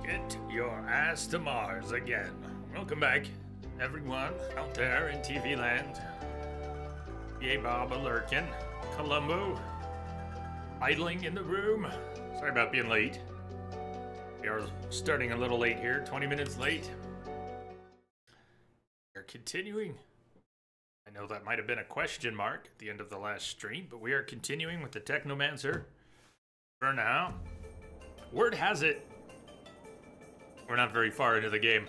Get your ass to Mars again. Welcome back, everyone out there in TV land. Yay, Bob Lurkin, Columbo, idling in the room. Sorry about being late. We are starting a little late here, 20 minutes late. We're continuing. I know that might have been a question mark at the end of the last stream, but we are continuing with the Technomancer for now. Word has it, we're not very far into the game.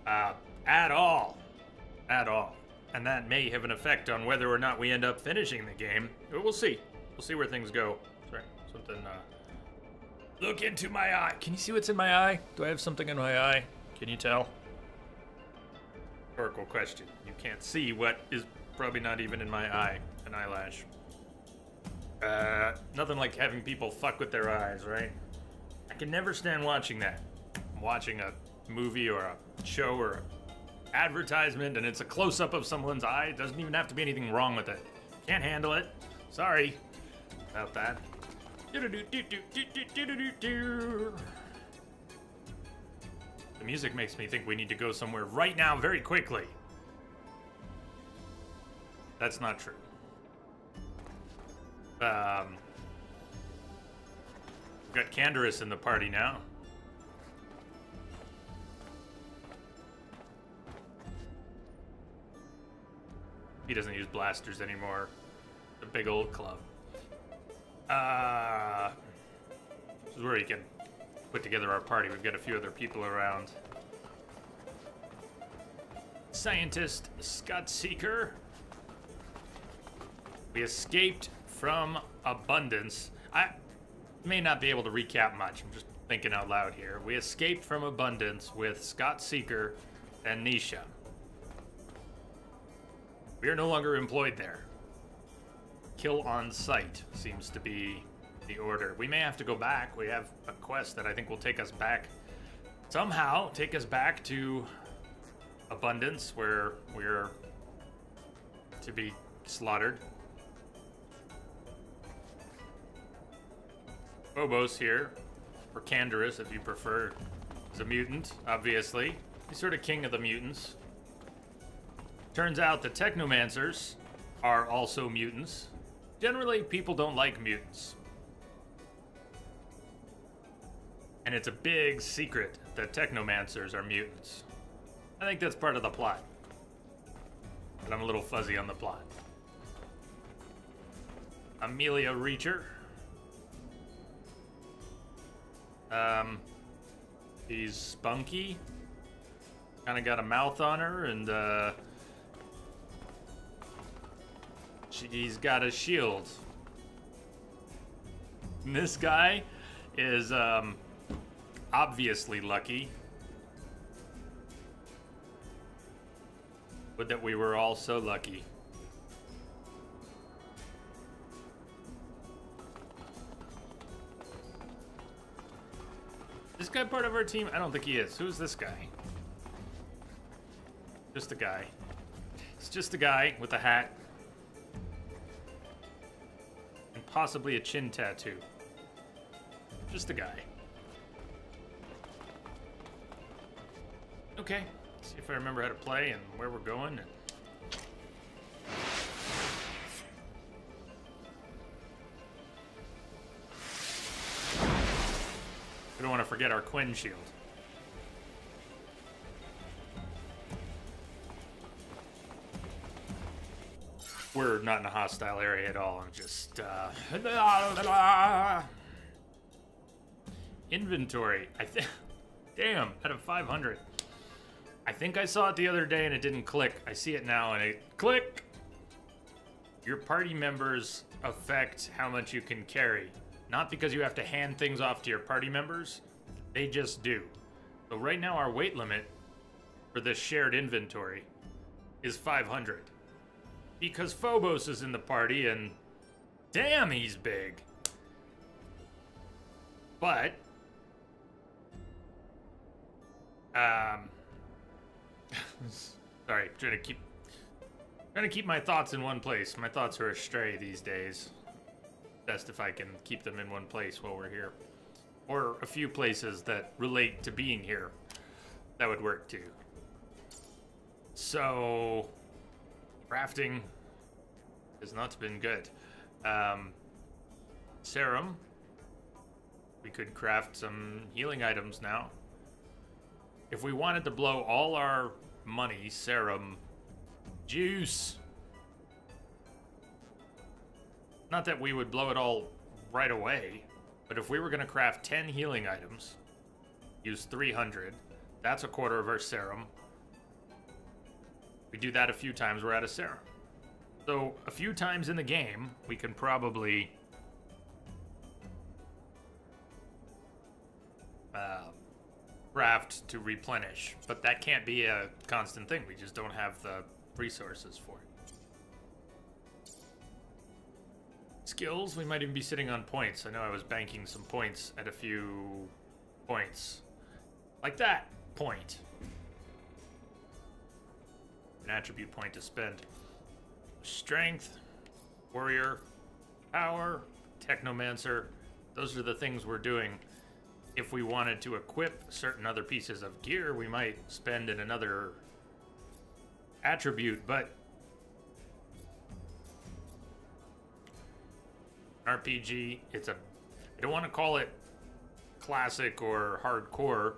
At all. And that may have an effect on whether or not we end up finishing the game. But we'll see. We'll see where things go. Sorry, something, look into my eye. Can you see what's in my eye? Do I have something in my eye? Can you tell? Rhetorical question. You can't see what is probably not even in my eye. An eyelash. Nothing like having people fuck with their eyes, right? I can never stand watching that. I'm watching a movie or a show or an advertisement and it's a close-up of someone's eye. It doesn't even have to be anything wrong with it. Can't handle it. Sorry about that. The music makes me think we need to go somewhere right now very quickly. That's not true. We've got Canderous in the party now. He doesn't use blasters anymore. The big old club. This is where you can put together our party. We've got a few other people around. Scientist Scott Seeker. We escaped from abundance. I may not be able to recap much. I'm just thinking out loud here. We escaped from abundance with Scott Seeker and Nisha. We are no longer employed there. Kill on sight seems to be the order. We may have to go back. We have a quest that I think will take us back. Somehow take us back to abundance where we're to be slaughtered. Phobos here, or Canderous if you prefer, is a mutant, obviously. He's sort of king of the mutants. Turns out the Technomancers are also mutants. Generally, people don't like mutants. And it's a big secret that Technomancers are mutants. I think that's part of the plot. But I'm a little fuzzy on the plot. Amelia Reacher. She's spunky. Kind of got a mouth on her, and she's got a shield. And this guy is obviously lucky. But that we were all so lucky. This guy part of our team? I don't think he is. Who's this guy? Just a guy. It's just a guy with a hat. And possibly a chin tattoo. Just a guy. Okay. See if I remember how to play and where we're going. We don't want to forget our Quinn shield. We're not in a hostile area at all. I'm just inventory. I think. Damn, out of 500. I think I saw it the other day and it didn't click. I see it now and it click. Your party members affect how much you can carry. Not because you have to hand things off to your party members. They just do. So right now our weight limit for this shared inventory is 500. Because Phobos is in the party and damn, he's big. But sorry, trying to keep my thoughts in one place. My thoughts are astray these days. Best if I can keep them in one place while we're here. Or a few places that relate to being here. That would work too. So, crafting has not been good. Serum. We could craft some healing items now. If we wanted to blow all our money, serum, juice. Not that we would blow it all right away, but if we were going to craft 10 healing items, use 300, that's a quarter of our serum. We do that a few times, we're out of serum. So a few times in the game, we can probably craft to replenish, but that can't be a constant thing. We just don't have the resources for it. Skills, we might even be sitting on points. I know I was banking some points at a few points. Like that point. An attribute point to spend. Strength, warrior, power, technomancer. Those are the things we're doing. If we wanted to equip certain other pieces of gear, we might spend in another attribute, but RPG, I don't want to call it classic or hardcore,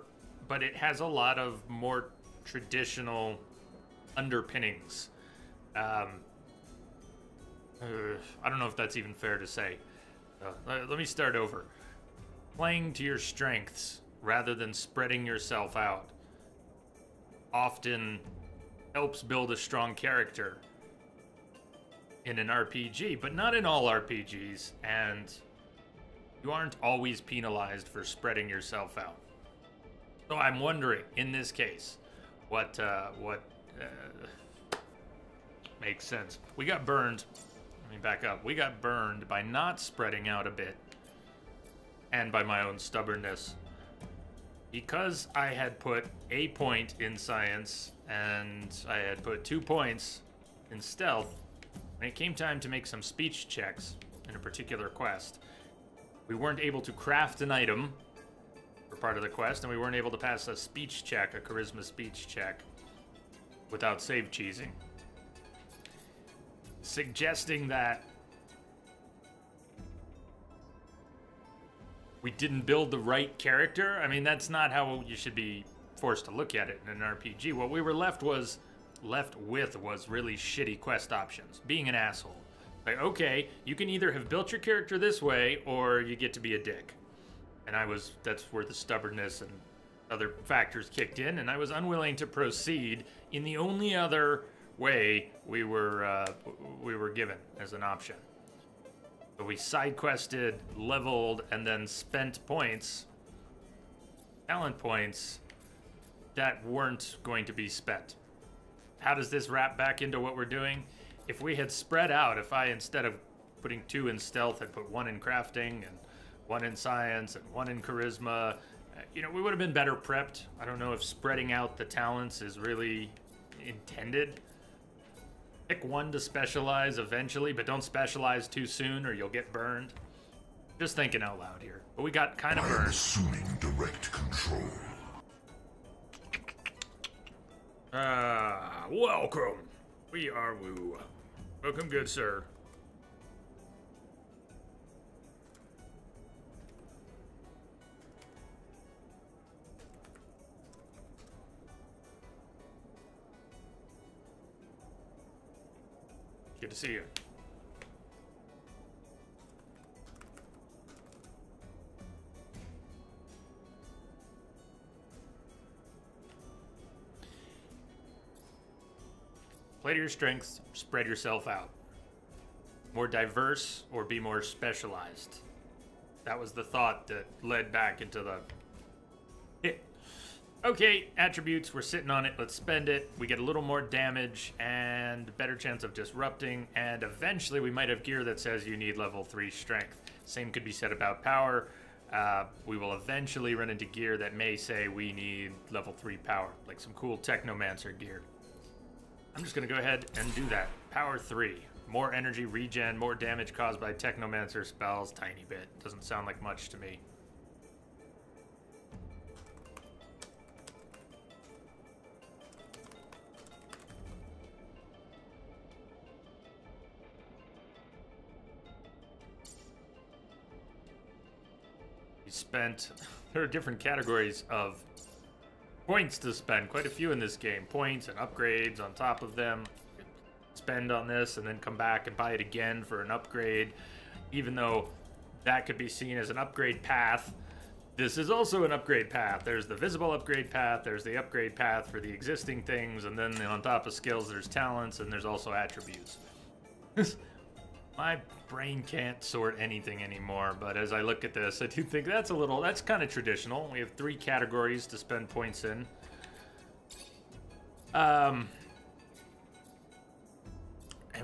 but it has a lot of more traditional underpinnings. I don't know if that's even fair to say. Let me start over. Playing to your strengths rather than spreading yourself out often helps build a strong character in an RPG, but not in all RPGs, and you aren't always penalized for spreading yourself out. So I'm wondering, in this case, what makes sense. We got burned. Let me back up. We got burned by not spreading out a bit, and by my own stubbornness. Because I had put a point in science, and I had put 2 points in stealth, when it came time to make some speech checks in a particular quest, we weren't able to craft an item for part of the quest, and we weren't able to pass a speech check, a charisma speech check, without save cheesing. Suggesting that we didn't build the right character. I mean, that's not how you should be forced to look at it in an RPG. What we were left with was really shitty quest options. Being an asshole. Like, okay, you can either have built your character this way, or you get to be a dick. And that's where the stubbornness and other factors kicked in, and I was unwilling to proceed in the only other way we were given as an option. So we side quested, leveled, and then spent points, talent points, that weren't going to be spent. How does this wrap back into what we're doing? If we had spread out, if I, instead of putting 2 in stealth, had put 1 in crafting, and 1 in science, and 1 in charisma, we would have been better prepped. I don't know if spreading out the talents is really intended. Pick 1 to specialize eventually, but don't specialize too soon or you'll get burned. Just thinking out loud here. But we got kind of burned. Assuming direct control. Welcome. We are Woo. Welcome, good sir. Good to see you. Play to your strengths, spread yourself out. More diverse or be more specialized. That was the thought that led back into the hit. Okay, attributes, we're sitting on it, let's spend it. We get a little more damage and better chance of disrupting, and eventually we might have gear that says you need level 3 strength. Same could be said about power. We will eventually run into gear that may say we need level 3 power, like some cool Technomancer gear. I'm just gonna go ahead and do that. Power 3. More energy regen, more damage caused by Technomancer spells, tiny bit. Doesn't sound like much to me. spent... There are different categories of points to spend. Quite a few in this game. Points and upgrades on top of them. Spend on this and then come back and buy it again for an upgrade. Even though that could be seen as an upgrade path, this is also an upgrade path. There's the visible upgrade path, there's the upgrade path for the existing things, and then on top of skills there's talents, and there's also attributes. My brain can't sort anything anymore, but as I look at this, I do think that's kind of traditional. We have 3 categories to spend points in. And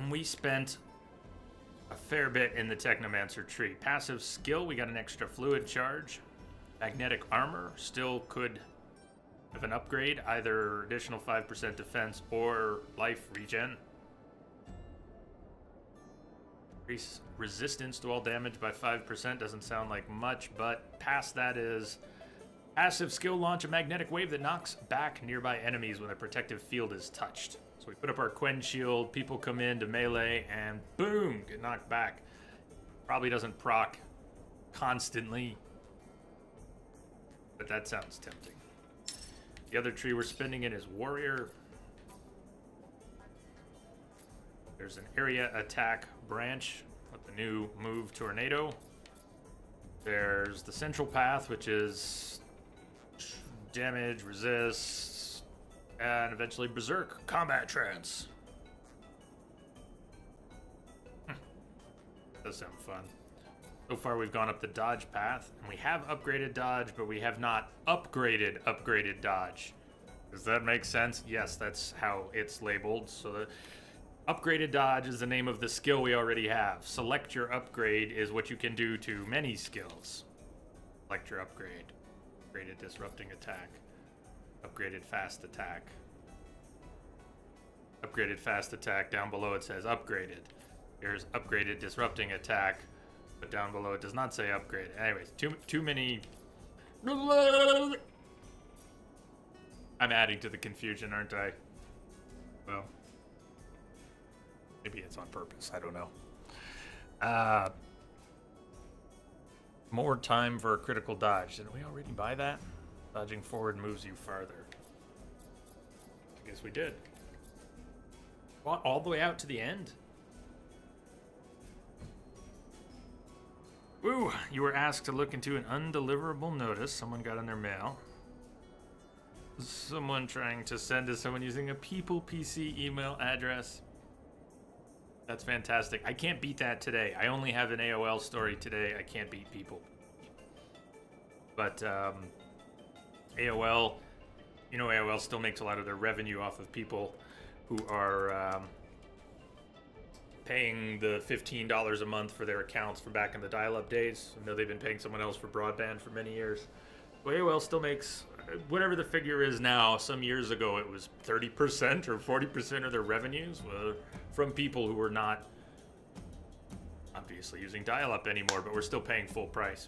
we spent a fair bit in the Technomancer tree. Passive skill, we got an extra fluid charge. Magnetic armor still could have an upgrade, either additional 5% defense or life regen. Increase resistance to all damage by 5% doesn't sound like much, but past that is passive skill, launch a magnetic wave that knocks back nearby enemies when a protective field is touched. So we put up our Quen shield, people come in to melee, and boom, get knocked back. Probably doesn't proc constantly, but that sounds tempting. The other tree we're spending in is Warrior. There's an area attack branch with the new move Tornado. There's the central path, which is damage, resist, and eventually Berserk Combat Trance. Does sound fun. So far we've gone up the dodge path, and we have upgraded dodge, but we have not upgraded dodge. Does that make sense? Yes, that's how it's labeled. So the upgraded dodge is the name of the skill we already have. Select your upgrade is what you can do to many skills. Select your upgrade. Upgraded disrupting attack. Upgraded fast attack. Upgraded fast attack. Down below it says upgraded. Here's upgraded disrupting attack. But down below it does not say upgrade. Anyways, too many... I'm adding to the confusion, aren't I? Well, maybe it's on purpose. I don't know. More time for a critical dodge. Didn't we already buy that? Dodging forward moves you farther. I guess we did. All the way out to the end? Woo! You were asked to look into an undeliverable notice someone got in their mail. Someone trying to send to someone using a People PC email address. That's fantastic. I can't beat that today. I only have an AOL story today. I can't beat People. But AOL, you know, AOL still makes a lot of their revenue off of people who are paying the $15 a month for their accounts from back in the dial-up days. I know they've been paying someone else for broadband for many years. Well, AOL still makes whatever the figure is now. Some years ago it was 30% or 40% of their revenues were from people who were not obviously using dial-up anymore, but were still paying full price.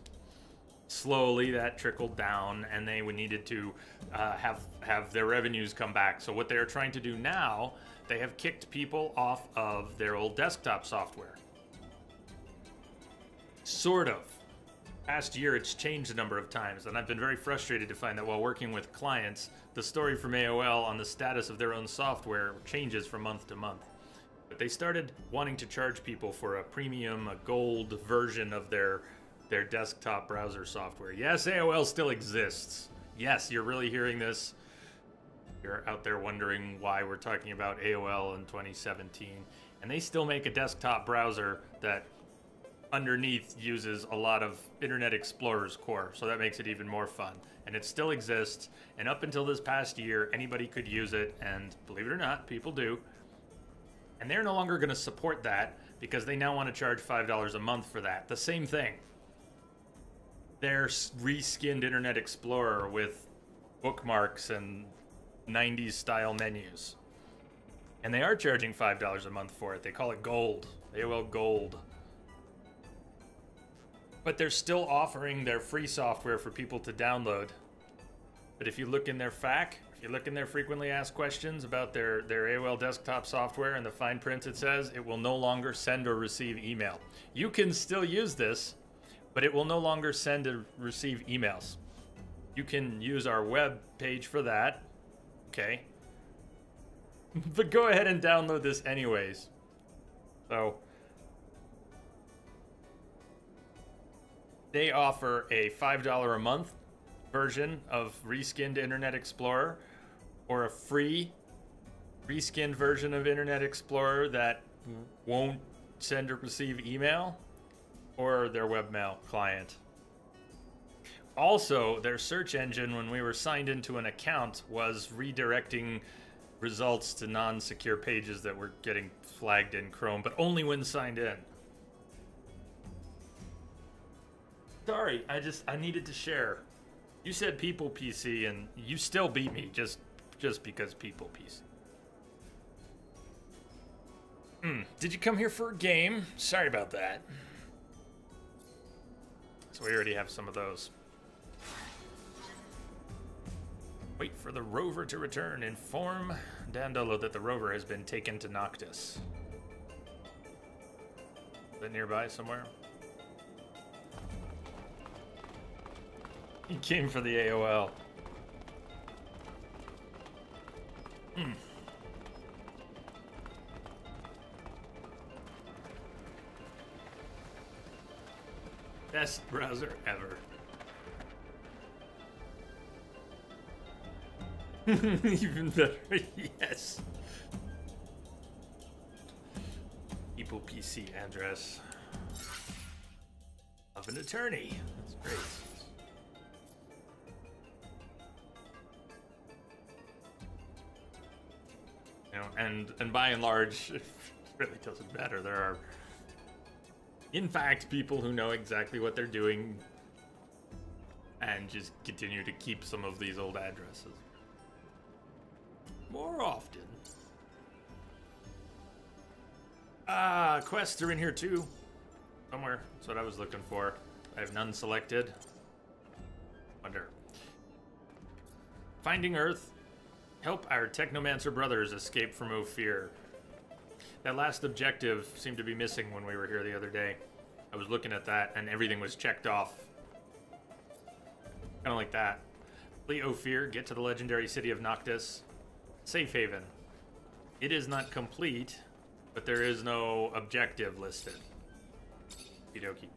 Slowly that trickled down, and they needed to have their revenues come back. So what they're trying to do now, they have kicked people off of their old desktop software. Sort of. Past year, it's changed a number of times, and I've been very frustrated to find that while working with clients, the story from AOL on the status of their own software changes from month to month. But they started wanting to charge people for a premium, a gold version of their desktop browser software. Yes, AOL still exists. Yes, you're really hearing this. You're out there wondering why we're talking about AOL in 2017. And they still make a desktop browser that underneath uses a lot of Internet Explorer's core, so that makes it even more fun. And it still exists, and up until this past year, anybody could use it, and believe it or not, people do. And they're no longer going to support that because they now want to charge $5 a month for that. The same thing. Their reskinned Internet Explorer with bookmarks and 90s style menus. And they are charging $5 a month for it. They call it Gold. AOL Gold. But they're still offering their free software for people to download. But if you look in their FAQ, if you look in their frequently asked questions about their AOL desktop software, in the fine print it says it will no longer send or receive email. You can still use this, but it will no longer send or receive emails. You can use our web page for that. Okay. But go ahead and download this anyways. So they offer a $5 a month version of reskinned Internet Explorer, or a free reskinned version of Internet Explorer that won't send or receive email, or their webmail client. Also, their search engine, when we were signed into an account, was redirecting results to non-secure pages that were getting flagged in Chrome, but only when signed in. Sorry, I needed to share. You said People PC, and you still beat me just because People PC. Did you come here for a game? Sorry about that. So we already have some of those. Wait for the rover to return. Inform Dandolo that the rover has been taken to Noctis. Is that nearby somewhere? He came for the AOL. Best browser ever. Even better, yes. People PC address of an attorney. That's great. You know, and by and large, it really doesn't matter. There are, in fact, people who know exactly what they're doing and just continue to keep some of these old addresses more often. Quests are in here too. Somewhere. That's what I was looking for. I have none selected. Wonder. Finding Earth. Help our Technomancer brothers escape from Ophir. That last objective seemed to be missing when we were here the other day. I was looking at that and everything was checked off. Kind of like that. Flee Ophir, get to the legendary city of Noctis. Safe haven. It is not complete, but there is no objective listed. Okie-dokie.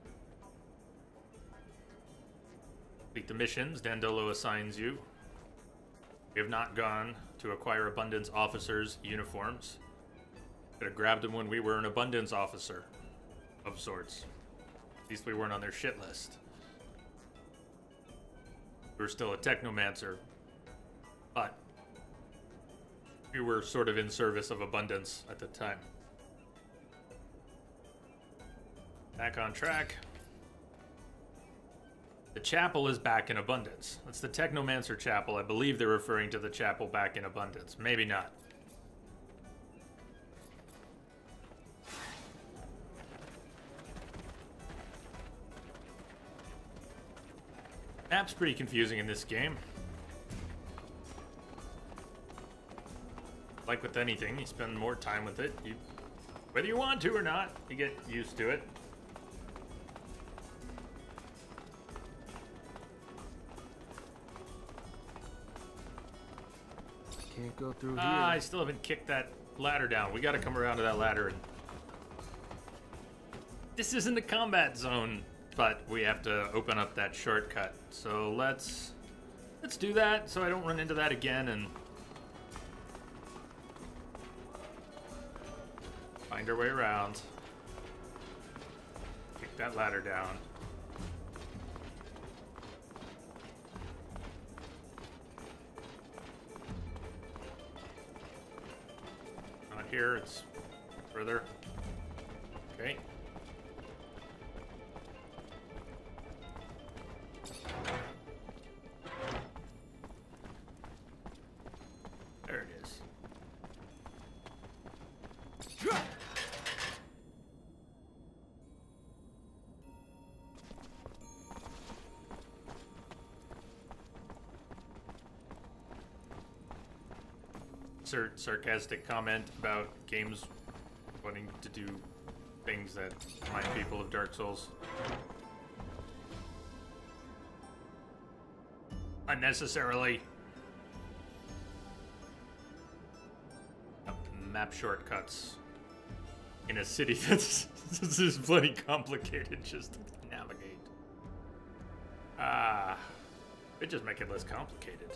Complete the missions Dandolo assigns you. We have not gone to acquire Abundance officers' uniforms. Could have grabbed them when we were an Abundance officer of sorts. At least we weren't on their shit list. We were still a Technomancer, but we were sort of in service of Abundance at the time. Back on track. The chapel is back in Abundance. That's the Technomancer chapel. I believe they're referring to the chapel back in Abundance. Maybe not. Map's pretty confusing in this game. Like with anything, you spend more time with it. Whether you want to or not, you get used to it. Can't go through here. I still haven't kicked that ladder down. We gotta come around to that ladder. And this isn't the combat zone, but we have to open up that shortcut. So let's do that so I don't run into that again and find our way around. Kick that ladder down. Not here, it's further. Okay. There it is. Sarcastic comment about games wanting to do things that remind people of Dark Souls. unnecessarily. Map shortcuts in a city that's this is bloody complicated just to navigate. It just make it less complicated.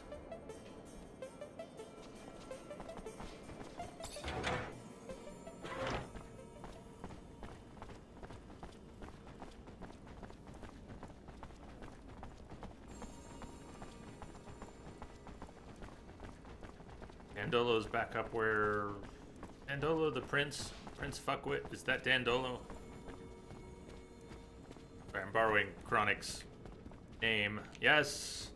Dandolo's back up where... Dandolo the Prince Fuckwit, is that Dandolo? Sorry, I'm borrowing Chronic's name. Yes!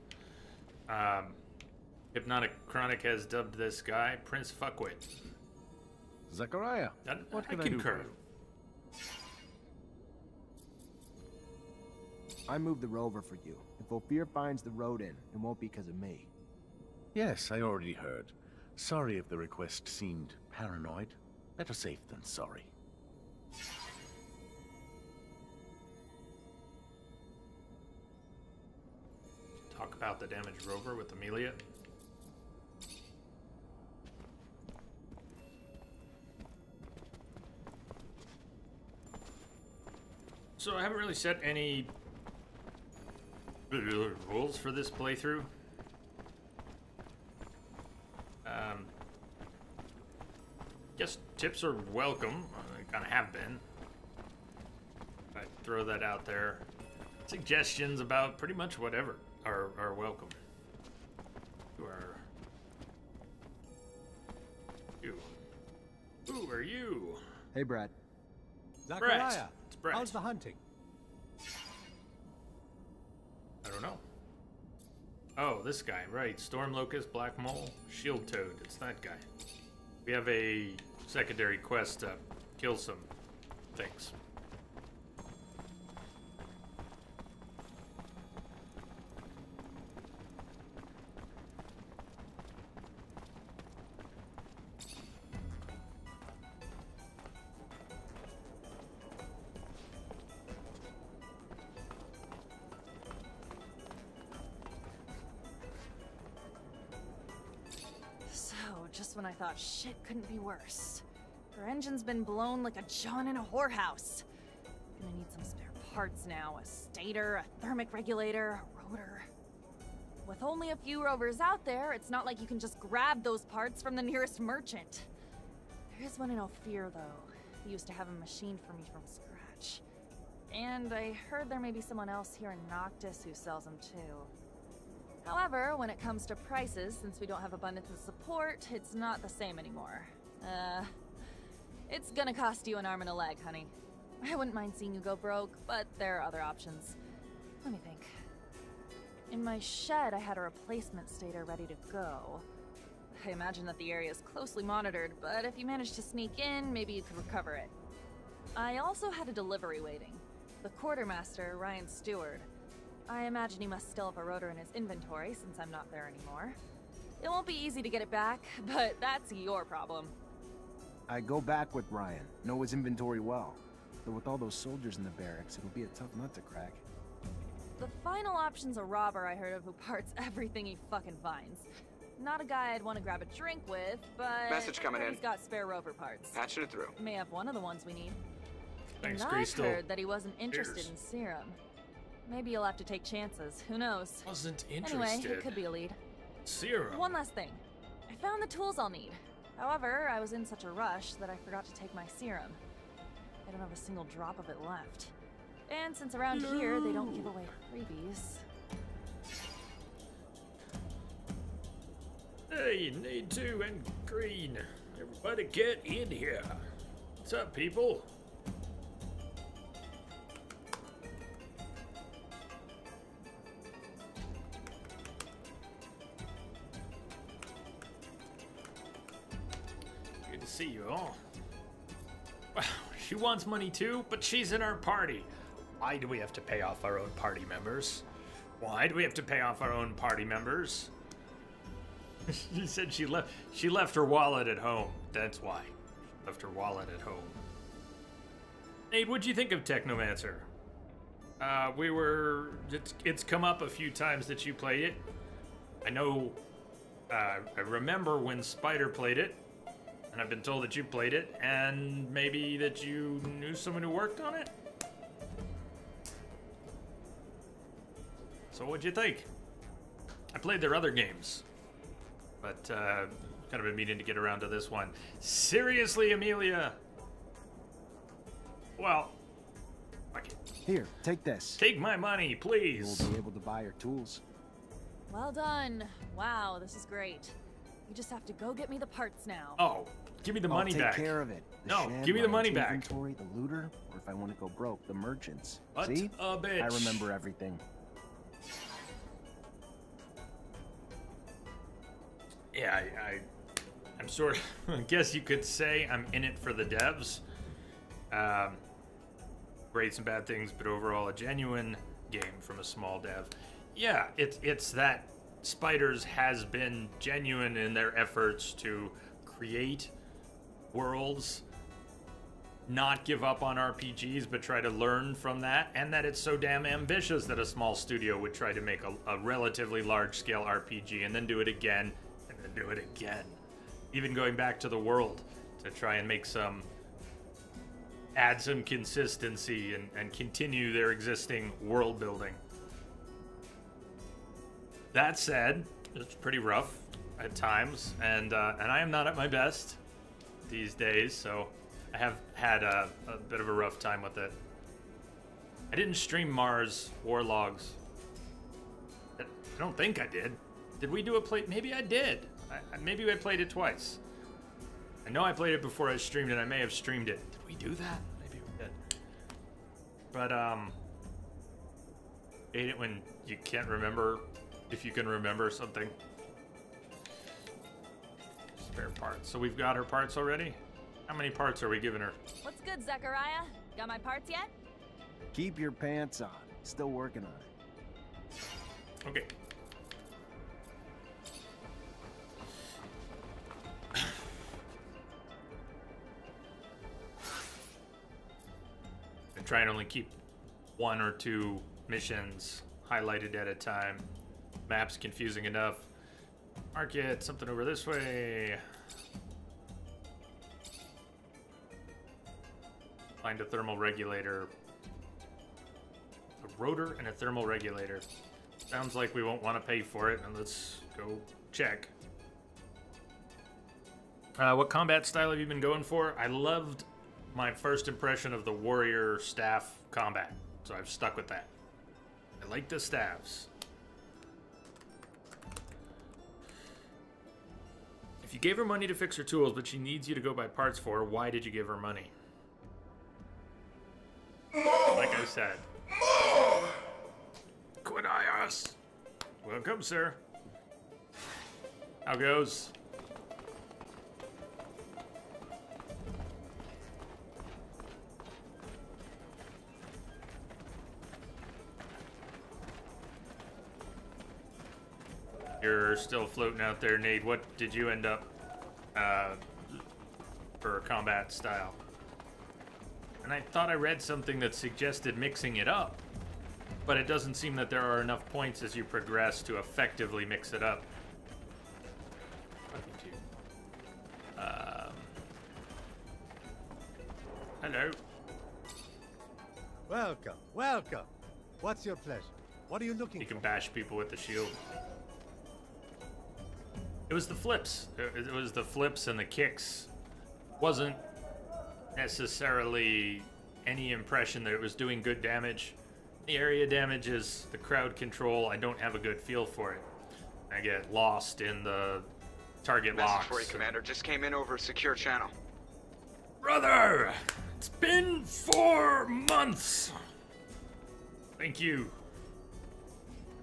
Hypnotic Chronic has dubbed this guy Prince Fuckwit. Zachariah, what can I do for you? I moved the rover for you. If Ophir finds the road in, it won't be because of me. Yes, I already heard. Sorry if the request seemed paranoid. Better safe than sorry. Talk about the damaged rover with Amelia. So I haven't really set any rules for this playthrough. Guess tips are welcome. They kind of have been. I throw that out there. Suggestions about pretty much whatever are welcome. Who are you? Hey, Brad. Zachariah, It's Brett. how's the hunting? I don't know. Oh, this guy, right. Storm Locust, Black Mole, Shield Toad. It's that guy. We have a secondary quest to kill some things. Just when I thought shit couldn't be worse. Her engine's been blown like a John in a whorehouse. Gonna need some spare parts now. A stator, a thermic regulator, a rotor. With only a few rovers out there, it's not like you can just grab those parts from the nearest merchant. There is one in Ophir, though. He used to have a machine for me from scratch. And I heard there may be someone else here in Noctis who sells them too. However, when it comes to prices, since we don't have abundance of support, it's not the same anymore. It's gonna cost you an arm and a leg, honey. I wouldn't mind seeing you go broke, but there are other options. Let me think. In my shed, I had a replacement stator ready to go. I imagine that the area is closely monitored, but if you manage to sneak in, maybe you could recover it. I also had a delivery waiting. The quartermaster, Ryan Stewart. I imagine he must still have a rotor in his inventory since I'm not there anymore. It won't be easy to get it back, but that's your problem. I go back with Ryan. Know his inventory well. Though with all those soldiers in the barracks, it'll be a tough nut to crack. The final option's a robber I heard of who parts everything he fucking finds. Not a guy I'd want to grab a drink with, but Message coming in. He's got spare rover parts. Patching it through. May have one of the ones we need. Thanks, And Crystal. I've heard that he wasn't interested Cheers. in serum. Maybe you'll have to take chances. Who knows? Wasn't Anyway, interested. it could be a lead. Serum. One last thing. I found the tools I'll need. However, I was in such a rush that I forgot to take my serum. I don't have a single drop of it left. And since around here they don't give away freebies. Hey, need to and green. Everybody get in here. What's up, people? Good to see you all. Wow, she wants money too, but she's in our party. Why do we have to pay off our own party members? Why do we have to pay off our own party members? She said she left her wallet at home. That's why. She left her wallet at home. Nate, what'd you think of Technomancer? It's come up a few times that you played it. I know, I remember when Spider played it, and I've been told that you played it, and maybe that you knew someone who worked on it? So what'd you think? I played their other games, but kind of been meaning to get around to this one. Seriously, Amelia? Well, fuck it. Here, take this. Take my money, please. You'll be able to buy your tools. Well done. Wow, this is great. You just have to go get me the parts now. Oh, give me the money back. I'll take care of it. The No, shed, give me the money Ryan's back. inventory, the looter, or if I want to go broke, the merchants. What See? a bitch. I remember everything. Yeah, I'm sort of, I guess you could say I'm in it for the devs. Great and bad things, but overall a genuine game from a small dev. Yeah, it's that Spiders has been genuine in their efforts to create worlds, not give up on RPGs, but try to learn from that, and that it's so damn ambitious that a small studio would try to make a relatively large-scale RPG and then do it again, and then do it again. Even going back to the world to try and make add some consistency and continue their existing world building. That said, it's pretty rough at times, and I am not at my best these days, so I have had a bit of a rough time with it. I didn't stream Mars War Logs. I don't think I did. Did we do a play? Maybe I did. Maybe I played it twice. I know I played it before I streamed it. I may have streamed it. Did we do that? Maybe we did. But hate it when you can't remember if you can remember something. Spare parts. So we've got her parts already? How many parts are we giving her? What's good, Zachariah? Got my parts yet? Keep your pants on. Still working on it. Okay. I try and only keep 1 or 2 missions highlighted at a time. Map's confusing enough. Market, something over this way. Find a thermal regulator. A rotor and a thermal regulator. Sounds like we won't want to pay for it, and let's go check. What combat style have you been going for? I loved my first impression of the warrior staff combat, so I've stuck with that. I like the staffs. If you gave her money to fix her tools, but she needs you to go buy parts for her, why did you give her money? Like I said. Quit us. Welcome, sir. How goes? You're still floating out there, Nate. What did you end up for combat style? And I thought I read something that suggested mixing it up, but it doesn't seem that there are enough points as you progress to effectively mix it up. Hello. Welcome, welcome. What's your pleasure? What are you looking You for? can bash people with the shield. It was the flips. It was the flips and the kicks. Wasn't necessarily any impression that it was doing good damage. The area damage is the crowd control. I don't have a good feel for it. I get lost in the target Message locks. for you, Commander. Just came in over a secure channel. Brother! It's been 4 months! Thank you.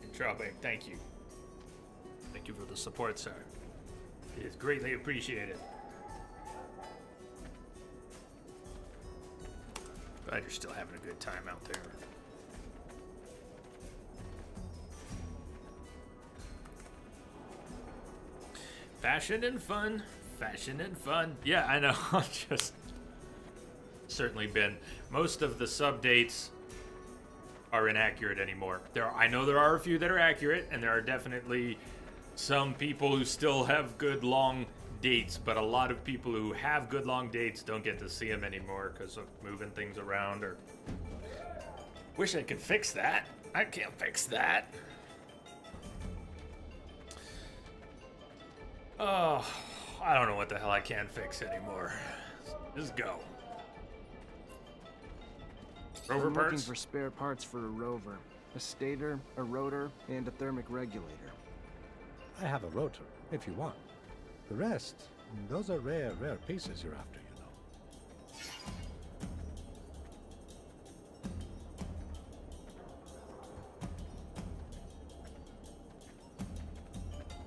Entropic, thank you. Thank you for the support, sir. It is greatly appreciated. Glad you're still having a good time out there. Fashion and fun. Fashion and fun. Yeah, I know. Just certainly been. Most of the sub dates are inaccurate anymore. I know there are a few that are accurate, and there are definitely some people who still have good long dates, but a lot of people who have good long dates don't get to see them anymore because of moving things around. Or wish I could fix that. I can't fix that. Oh, I don't know what the hell I can't fix anymore. Just go. Rover I'm parts? looking for spare parts for a rover. A stator, a rotor, and a thermic regulator. I have a rotor, if you want. The rest, those are rare pieces you're after, you know.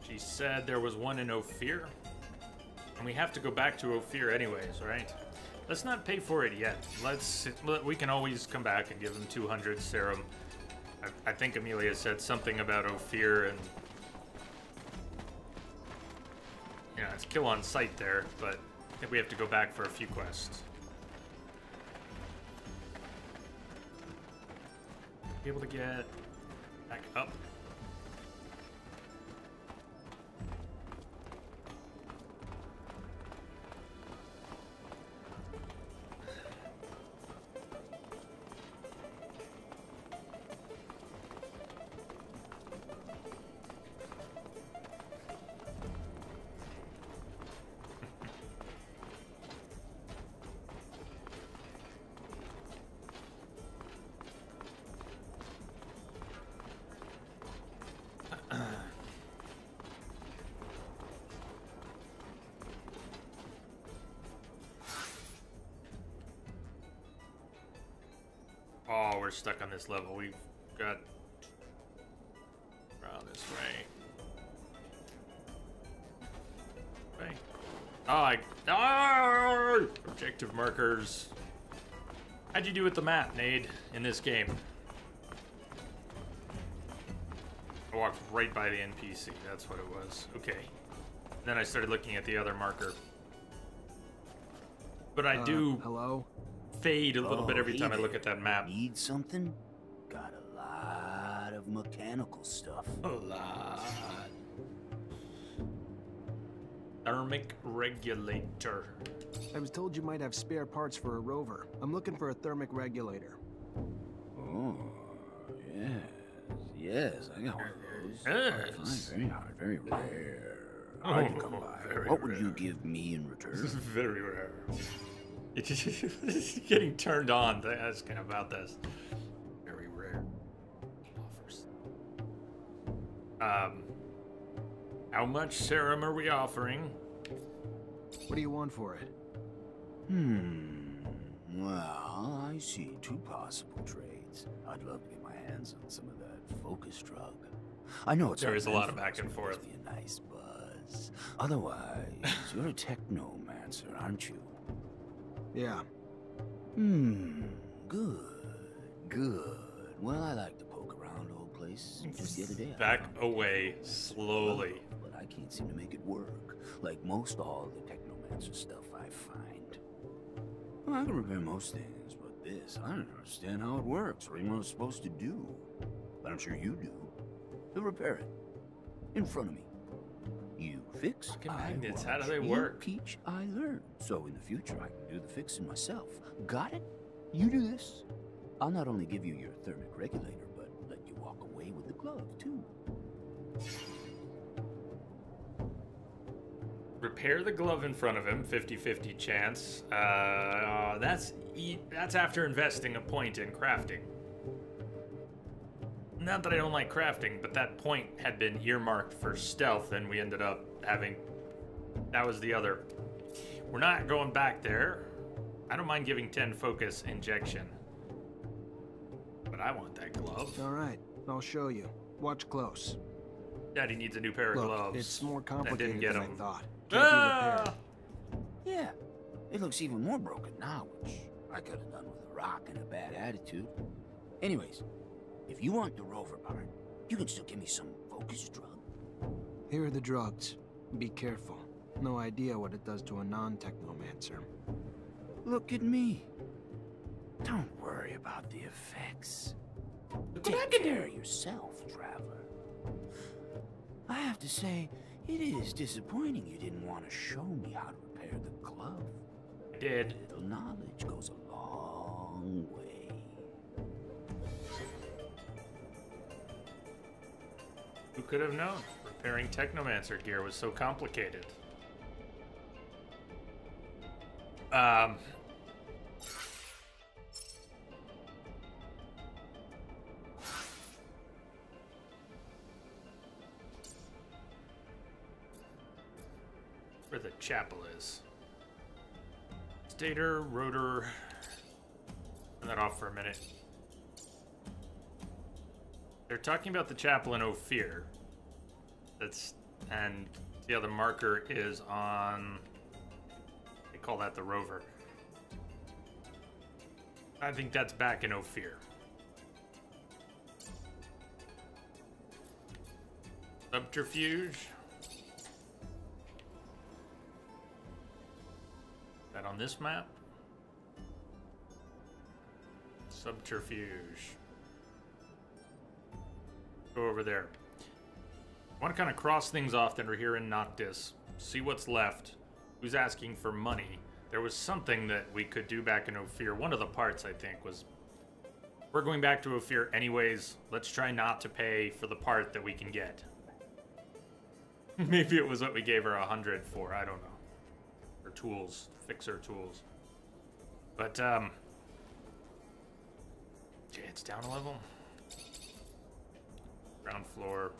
She said there was one in Ophir. And we have to go back to Ophir anyways, right? Let's not pay for it yet. We can always come back and give them 200 serum. I think Amelia said something about Ophir and... You know, it's kill on sight there, but I think we have to go back for a few quests. Be able to get back up. Oh, we're stuck on this level. We've got around this way. Right. Oh, objective markers. How'd you do with the map, Nade, in this game? I walked right by the NPC. That's what it was. Okay. Then I started looking at the other marker. But I do Hello? fade a little bit every time I look at that map. Need something? Got a lot of mechanical stuff. A lot. Thermic regulator. I was told you might have spare parts for a rover. I'm looking for a thermic regulator. Oh, yes. Yes, I got one of those. Hard to find, very hard, very rare. Hard to come by. What would you give me in return? Very rare. It's getting turned on to asking about this. Very rare offers. How much serum are we offering? What do you want for it? Well, I see two possible trades. I'd love to get my hands on some of that focus drug. I know it's There not is a meant lot of for back us, and but forth. there's be a nice buzz. Otherwise, you're a Technomancer, aren't you? Yeah. Good. Good. Well, I like to poke around the whole place. Just the other day, I Back found away slowly. but I can't seem to make it work. Like most all the Technomancer stuff I find. Well, I can repair most things, but this, I don't understand how it works or even what it's supposed to do. But I'm sure you do. You'll repair it. In front of me. You fix, Fucking I magnets, watch. how do they You work? teach, I learn. So in the future, I can do the fixing myself. Got it? You do this. I'll not only give you your thermic regulator, but let you walk away with the glove, too. Repair the glove in front of him, 50-50 chance. That's after investing a point in crafting. Not that I don't like crafting, but that point had been earmarked for stealth, and we ended up having... That was the other. We're not going back there. I don't mind giving 10 focus injection. But I want that glove. All right, I'll show you. Watch close. Daddy needs a new pair of Look, gloves. it's more That complicated didn't get than I him. thought. Can't be Ah! repaired. Yeah, it looks even more broken now, which I could have done with a rock and a bad attitude. Anyways, if you want the rover part, you can still give me some focus drug. Here are the drugs. Be careful. No idea what it does to a non-Technomancer. Look at me. Don't worry about the effects. Take care of yourself, traveler. I have to say, it is disappointing you didn't want to show me how to repair the glove. I did. A little knowledge goes a long way. Who could have known? Repairing Technomancer gear was so complicated. Where the chapel is. Stator, rotor. Turn that off for a minute. They're talking about the chapel in Ophir. And yeah, the marker is on. They call that the rover. I think that's back in Ophir. Subterfuge. That on this map? Subterfuge. Go over there. I want to kind of cross things off that are here in Noctis. See what's left. Who's asking for money? There was something that we could do back in Ophir. One of the parts, I think, was... We're going back to Ophir anyways. Let's try not to pay for the part that we can get. Maybe it was what we gave her 100 for. I don't know. Her tools. Fixer tools. But, okay, it's down a level. Ground floor.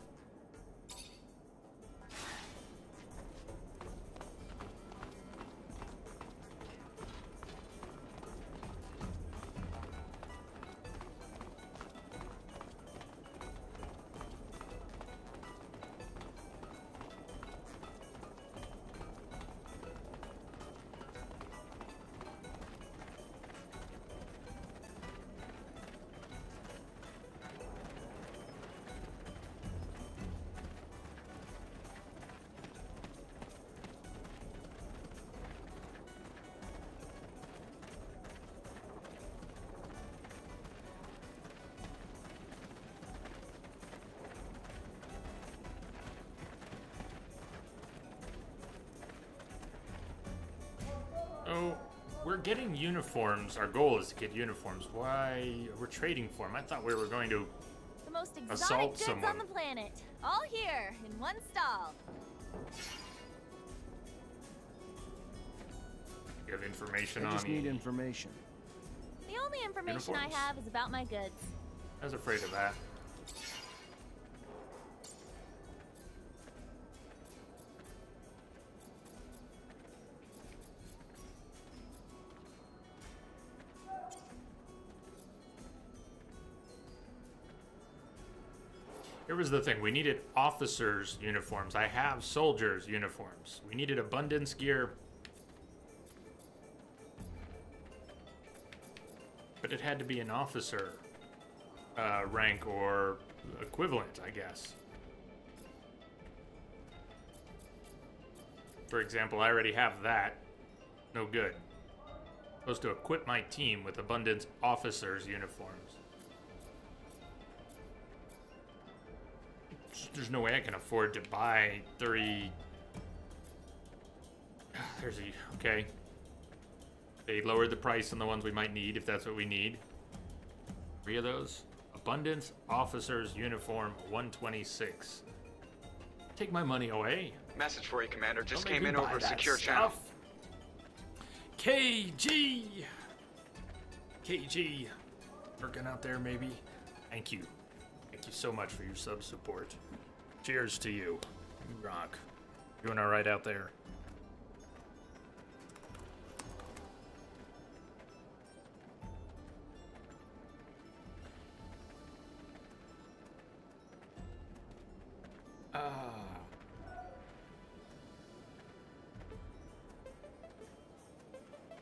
So, we're getting uniforms. Our goal is to get uniforms. Why? We're trading for them. I thought we were going to The most exotic assault goods someone. on the planet. All here in one stall. You have information I on just me. need information. The only information Uniforms. I have is about my goods. I was afraid of that. Here was the thing. We needed officers' uniforms. I have soldiers' uniforms. We needed abundance gear. But it had to be an officer rank or equivalent, I guess. For example, I already have that. No good. Supposed to equip my team with abundance officers' uniforms. There's no way I can afford to buy 30. There's a. Okay. They lowered the price on the ones we might need, if that's what we need. 3 of those. Abundance Officers Uniform 126. Take my money away. Message for you, Commander. Just Don't make came me in buy over that secure channel. stuff. KG! KG. Working out there, maybe? Thank you. Thank you so much for your sub support. Cheers to you. You rock. Doing all right out there.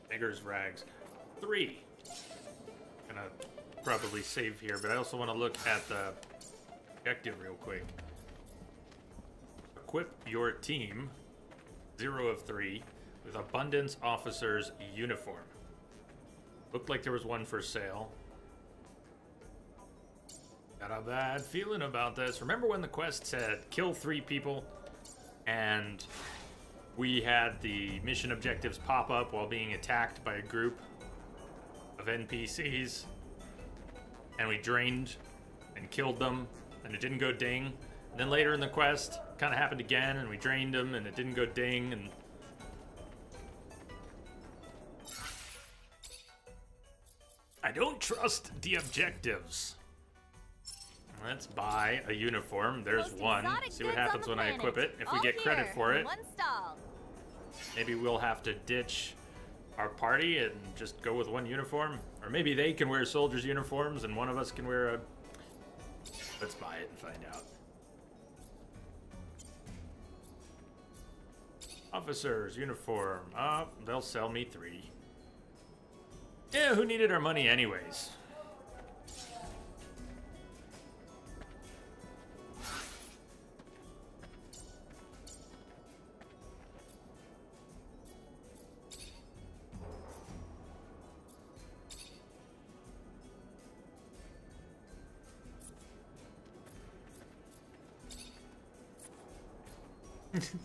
Beggar's Rags. 3. Gonna probably save here, but I also want to look at the objective real quick. Equip your team, 0 of 3, with Abundance Officer's Uniform. Looked like there was one for sale. Got a bad feeling about this. Remember when the quest said kill 3 people and we had the mission objectives pop up while being attacked by a group of NPCs and we drained and killed them and it didn't go ding. And then later in the quest, kind of happened again and we drained them and it didn't go ding. And I don't trust the objectives. Let's buy a uniform. There's one. See what happens when I equip it. If we get credit for it, maybe we'll have to ditch our party and just go with one uniform. Or maybe they can wear soldiers' uniforms and one of us can wear a... Let's buy it and find out. Officers, uniform. They'll sell me 3. Yeah, who needed our money anyways?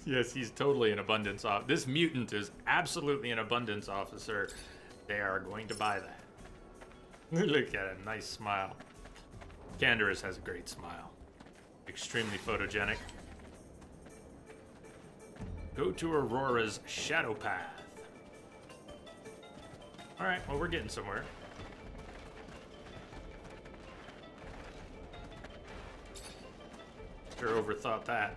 Yes, he's totally an abundance officer. This mutant is absolutely an abundance officer. They are going to buy that. Look at a nice smile. Canderous has a great smile. Extremely photogenic. Go to Aurora's shadow path. Alright, well, we're getting somewhere. Sure overthought that.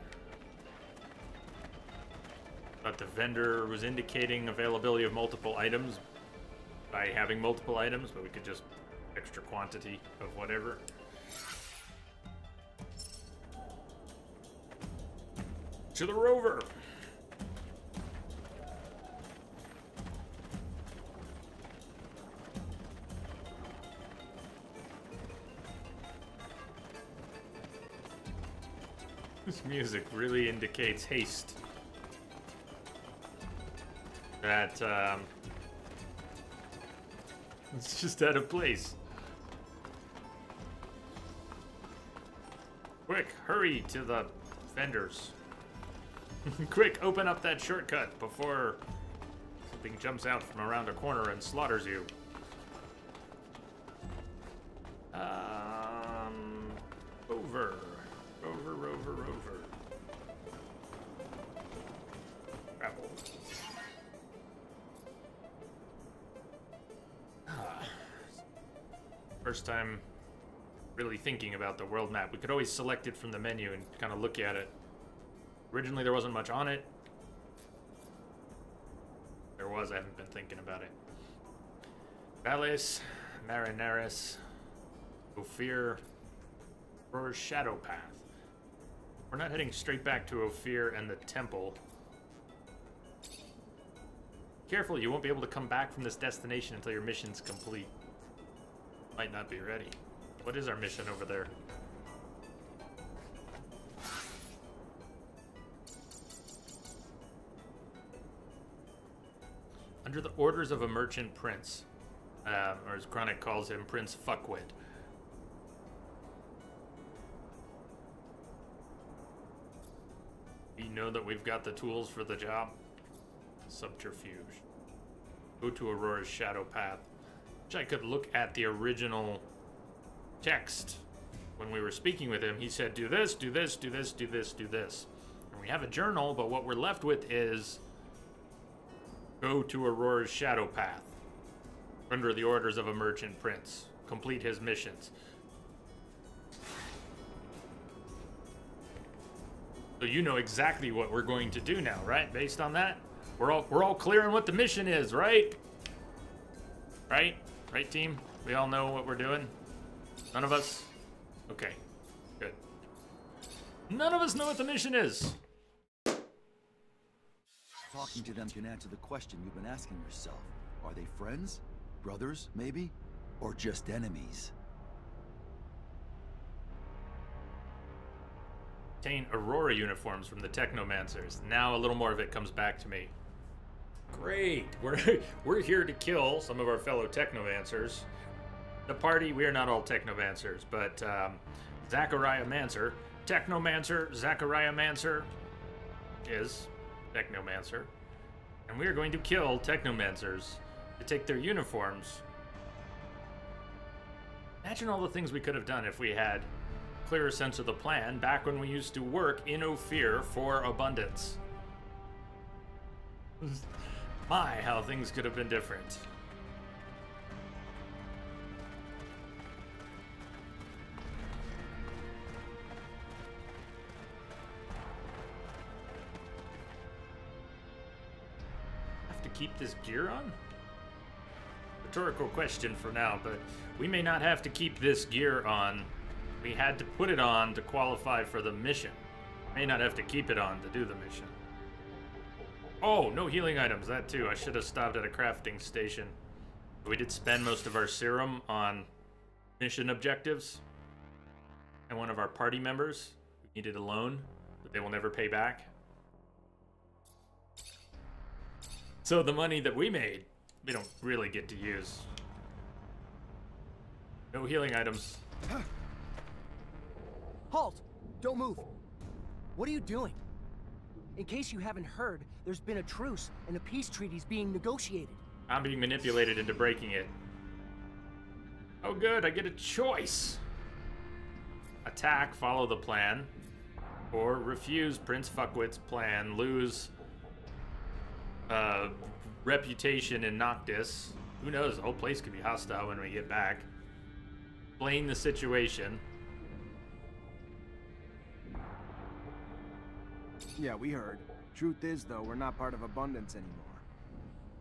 Thought the vendor was indicating availability of multiple items by having multiple items, but we could just extra quantity of whatever. To the rover! This music really indicates haste. That, it's just out of place. Quick, hurry to the vendors. Quick, open up that shortcut before something jumps out from around a corner and slaughters you. Rover. Travel. First time really thinking about the world map. We could always select it from the menu and kind of look at it. Originally there wasn't much on it. There was, I haven't been thinking about it. Valles, Marinaris, Ophir, Aurora's Shadow Path. We're not heading straight back to Ophir and the temple. Careful, you won't be able to come back from this destination until your mission's complete. Might not be ready. What is our mission over there? Under the orders of a merchant prince, or as Chronic calls him, Prince Fuckwit. We know that we've got the tools for the job. Subterfuge. Go to Aurora's Shadow Path. Which I could look at the original text. When we were speaking with him, he said, do this, do this, do this, do this, do this. And we have a journal, but what we're left with is go to Aurora's Shadow Path. Under the orders of a merchant prince. Complete his missions. So you know exactly what we're going to do now, right? Based on that? We're all clear on what the mission is, right? Right? Right, team? We all know what we're doing? None of us? Okay. Good. None of us know what the mission is. Talking to them can answer the question you've been asking yourself. Are they friends? Brothers, maybe? Or just enemies? Obtain Aurora uniforms from the Technomancers. Now a little more of it comes back to me. Great! We're here to kill some of our fellow Technomancers. The party, we are not all Technomancers, but Mancer. Technomancer, Mancer is Technomancer. And we are going to kill Technomancers to take their uniforms. Imagine all the things we could have done if we had a clearer sense of the plan back when we used to work in Ophir for abundance. My, how things could have been different. Keep this gear on? Rhetorical question for now, but we may not have to keep this gear on. We had to put it on to qualify for the mission. May not have to keep it on to do the mission. Oh, no healing items, that too. I should have stopped at a crafting station. We did spend most of our serum on mission objectives. And one of our party members needed a loan that they will never pay back. So the money that we made, we don't really get to use. No healing items. Halt! Don't move. What are you doing? In case you haven't heard, there's been a truce and a peace treaty's being negotiated. I'm being manipulated into breaking it. Oh good, I get a choice. Attack, follow the plan. Or refuse Prince Fuckwit's plan, lose reputation in Noctis. Who knows, the whole place could be hostile when we get back. Blame the situation. Yeah, we heard. Truth is, though, we're not part of Abundance anymore.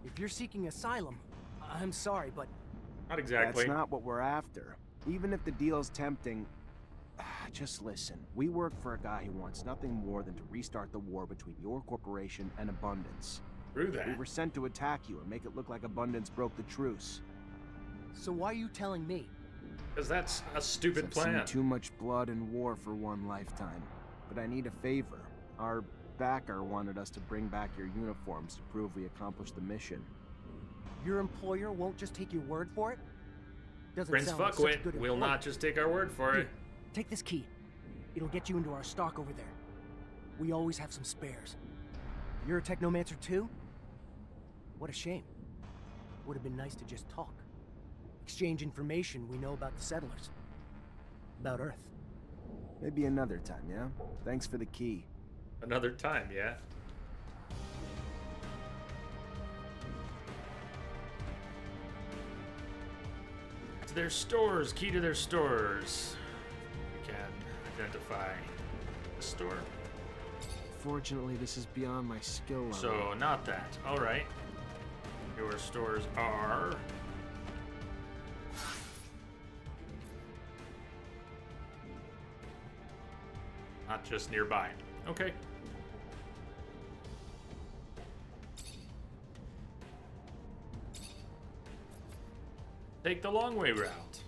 If you're seeking asylum, I'm sorry, but... Not exactly. That's not what we're after. Even if the deal's tempting... Just listen. We work for a guy who wants nothing more than to restart the war between your corporation and Abundance. Through that. We were sent to attack you and make it look like Abundance broke the truce. So why are you telling me? Because that's a stupid plan. I've seen too much blood and war for one lifetime. But I need a favor. Our backer wanted us to bring back your uniforms to prove we accomplished the mission. Your employer won't just take your word for it? Doesn't Prince sound like such a Fuckwit good will employer. not just take our word for it. Take this key. It'll get you into our stock over there. We always have some spares. You're a Technomancer too? What a shame. Would have been nice to just talk. Exchange information we know about the settlers. About Earth. Maybe another time, yeah? Thanks for the key. Another time, yeah? To their stores, key to their stores. We can identify the store. Fortunately, this is beyond my skill level. So, not that. Alright. Your stores are... not just nearby. Okay. Take the long way route.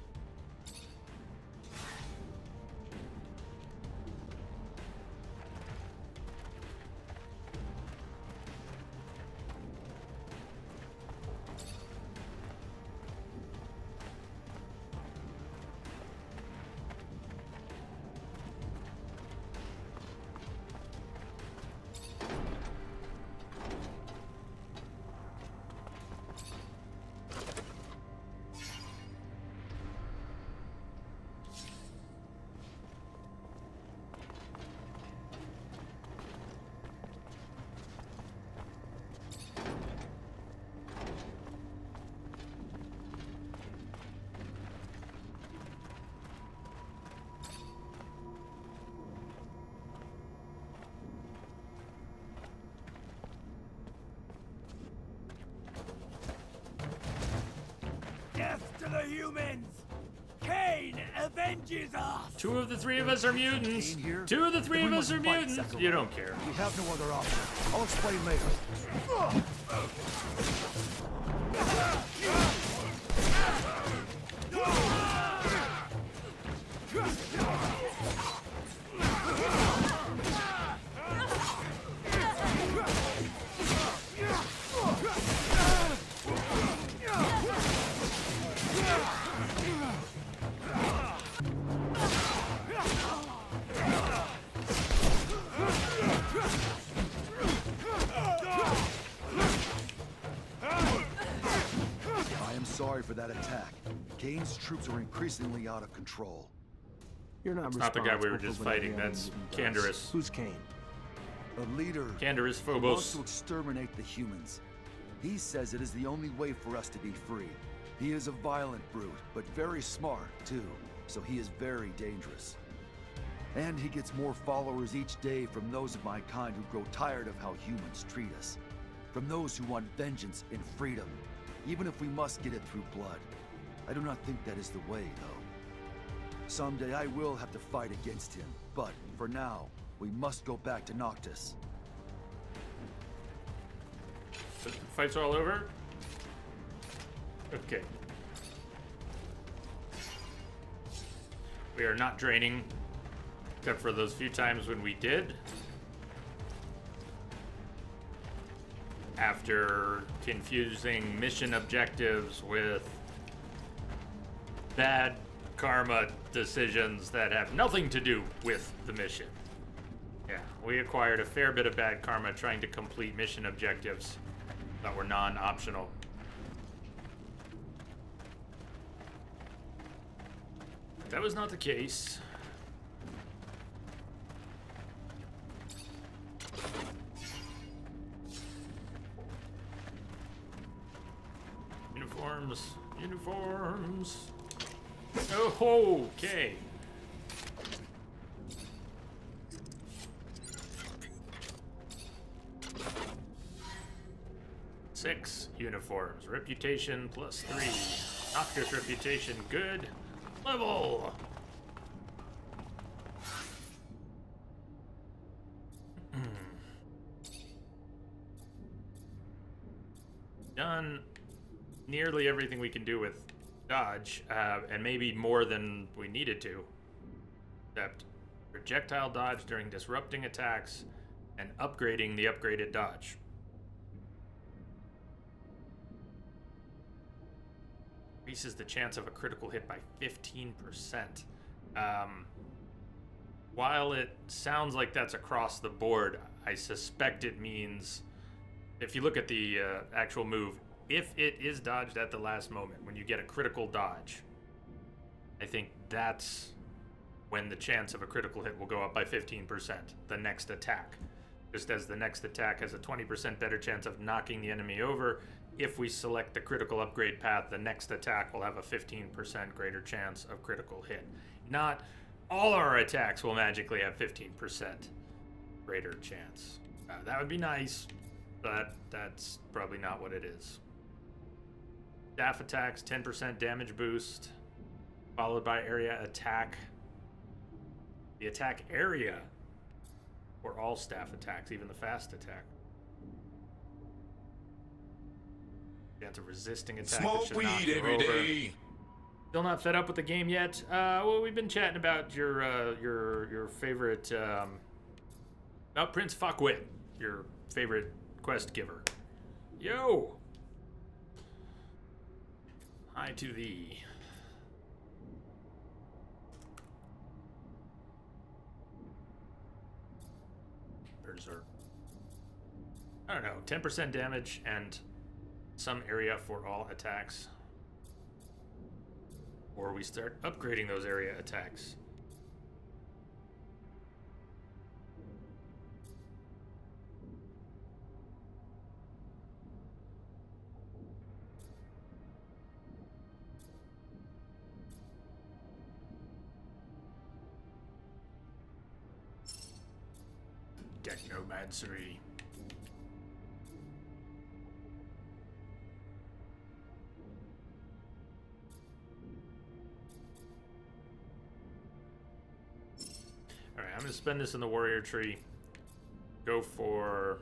Death to the humans! Kane avenges us! Two of the three of us are mutants. Two of the three of us are mutants. You don't care. We have no other option. I'll explain later. sorry for that attack. Kane's troops are increasingly out of control. You're not It's not the guy we were responsible for just whatever fighting. the That's enemy does. Canderous. Who's Kane? A leader Canderous who wants Phobos. to exterminate the humans. He says it is the only way for us to be free. He is a violent brute, but very smart, too. So he is very dangerous. And he gets more followers each day from those of my kind who grow tired of how humans treat us. From those who want vengeance and freedom, even if we must get it through blood. I do not think that is the way, though. Someday I will have to fight against him, but for now, we must go back to Noctis. The fight's all over? Okay. We are not draining, except for those few times when we did. After confusing mission objectives with bad karma decisions that have nothing to do with the mission. Yeah, we acquired a fair bit of bad karma trying to complete mission objectives that were non-optional. That was not the case. Uniforms, uniforms. Oh, okay. Six uniforms. Reputation +3. Noctis reputation good. Level. Done nearly everything we can do with dodge, and maybe more than we needed to. Except projectile dodge during disrupting attacks and upgrading the upgraded dodge. Increases the chance of a critical hit by 15%. While it sounds like that's across the board, I suspect it means, if you look at the actual move, if it is dodged at the last moment, when you get a critical dodge, I think that's when the chance of a critical hit will go up by 15%, the next attack. Just as the next attack has a 20% better chance of knocking the enemy over, if we select the critical upgrade path, the next attack will have a 15% greater chance of critical hit. Not all our attacks will magically have 15% greater chance. That would be nice, but that's probably not what it is. Staff attacks, 10% damage boost, followed by area attack. The attack area for all staff attacks, even the fast attack. Chance of resisting attack. Smoke weed every day. Still not fed up with the game yet. Well, we've been chatting about your favorite, Prince Fuckwit, your favorite quest giver. Yo. Hi to thee. Berserk. I don't know, 10% damage and some area for all attacks. Or we start upgrading those area attacks. Technomancery. Alright, I'm gonna spend this in the warrior tree. Go for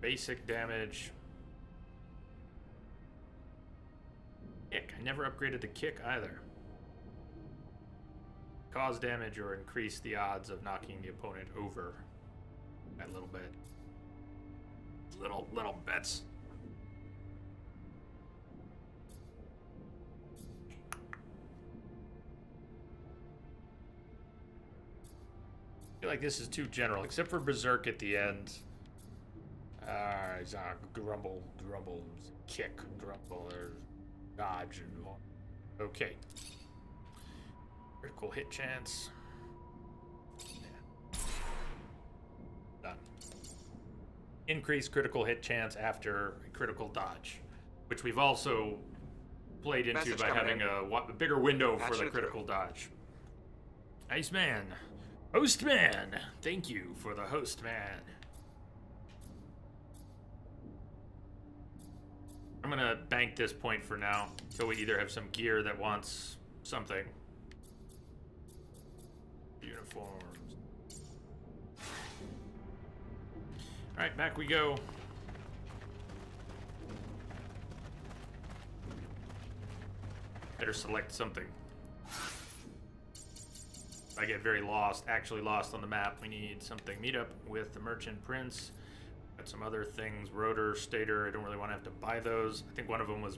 basic damage. Kick. I never upgraded the kick either. Cause damage or increase the odds of knocking the opponent over a little bit. Little bits. I feel like this is too general, except for Berserk at the end. Grumble, kick, grumble. Dodge. Okay. Critical hit chance. Yeah. Done. Increased critical hit chance after critical dodge, which we've also played into by having a bigger window for the critical dodge. Nice man. Hostman! Thank you for the hostman. I'm gonna bank this point for now, until we either have some gear that wants something. Uniforms. Alright, back we go. Better select something. If I get very lost, actually lost on the map, we need something. Meet up with the Merchant Prince. Got some other things. Rotor, Stator, I don't really want to have to buy those. I think one of them was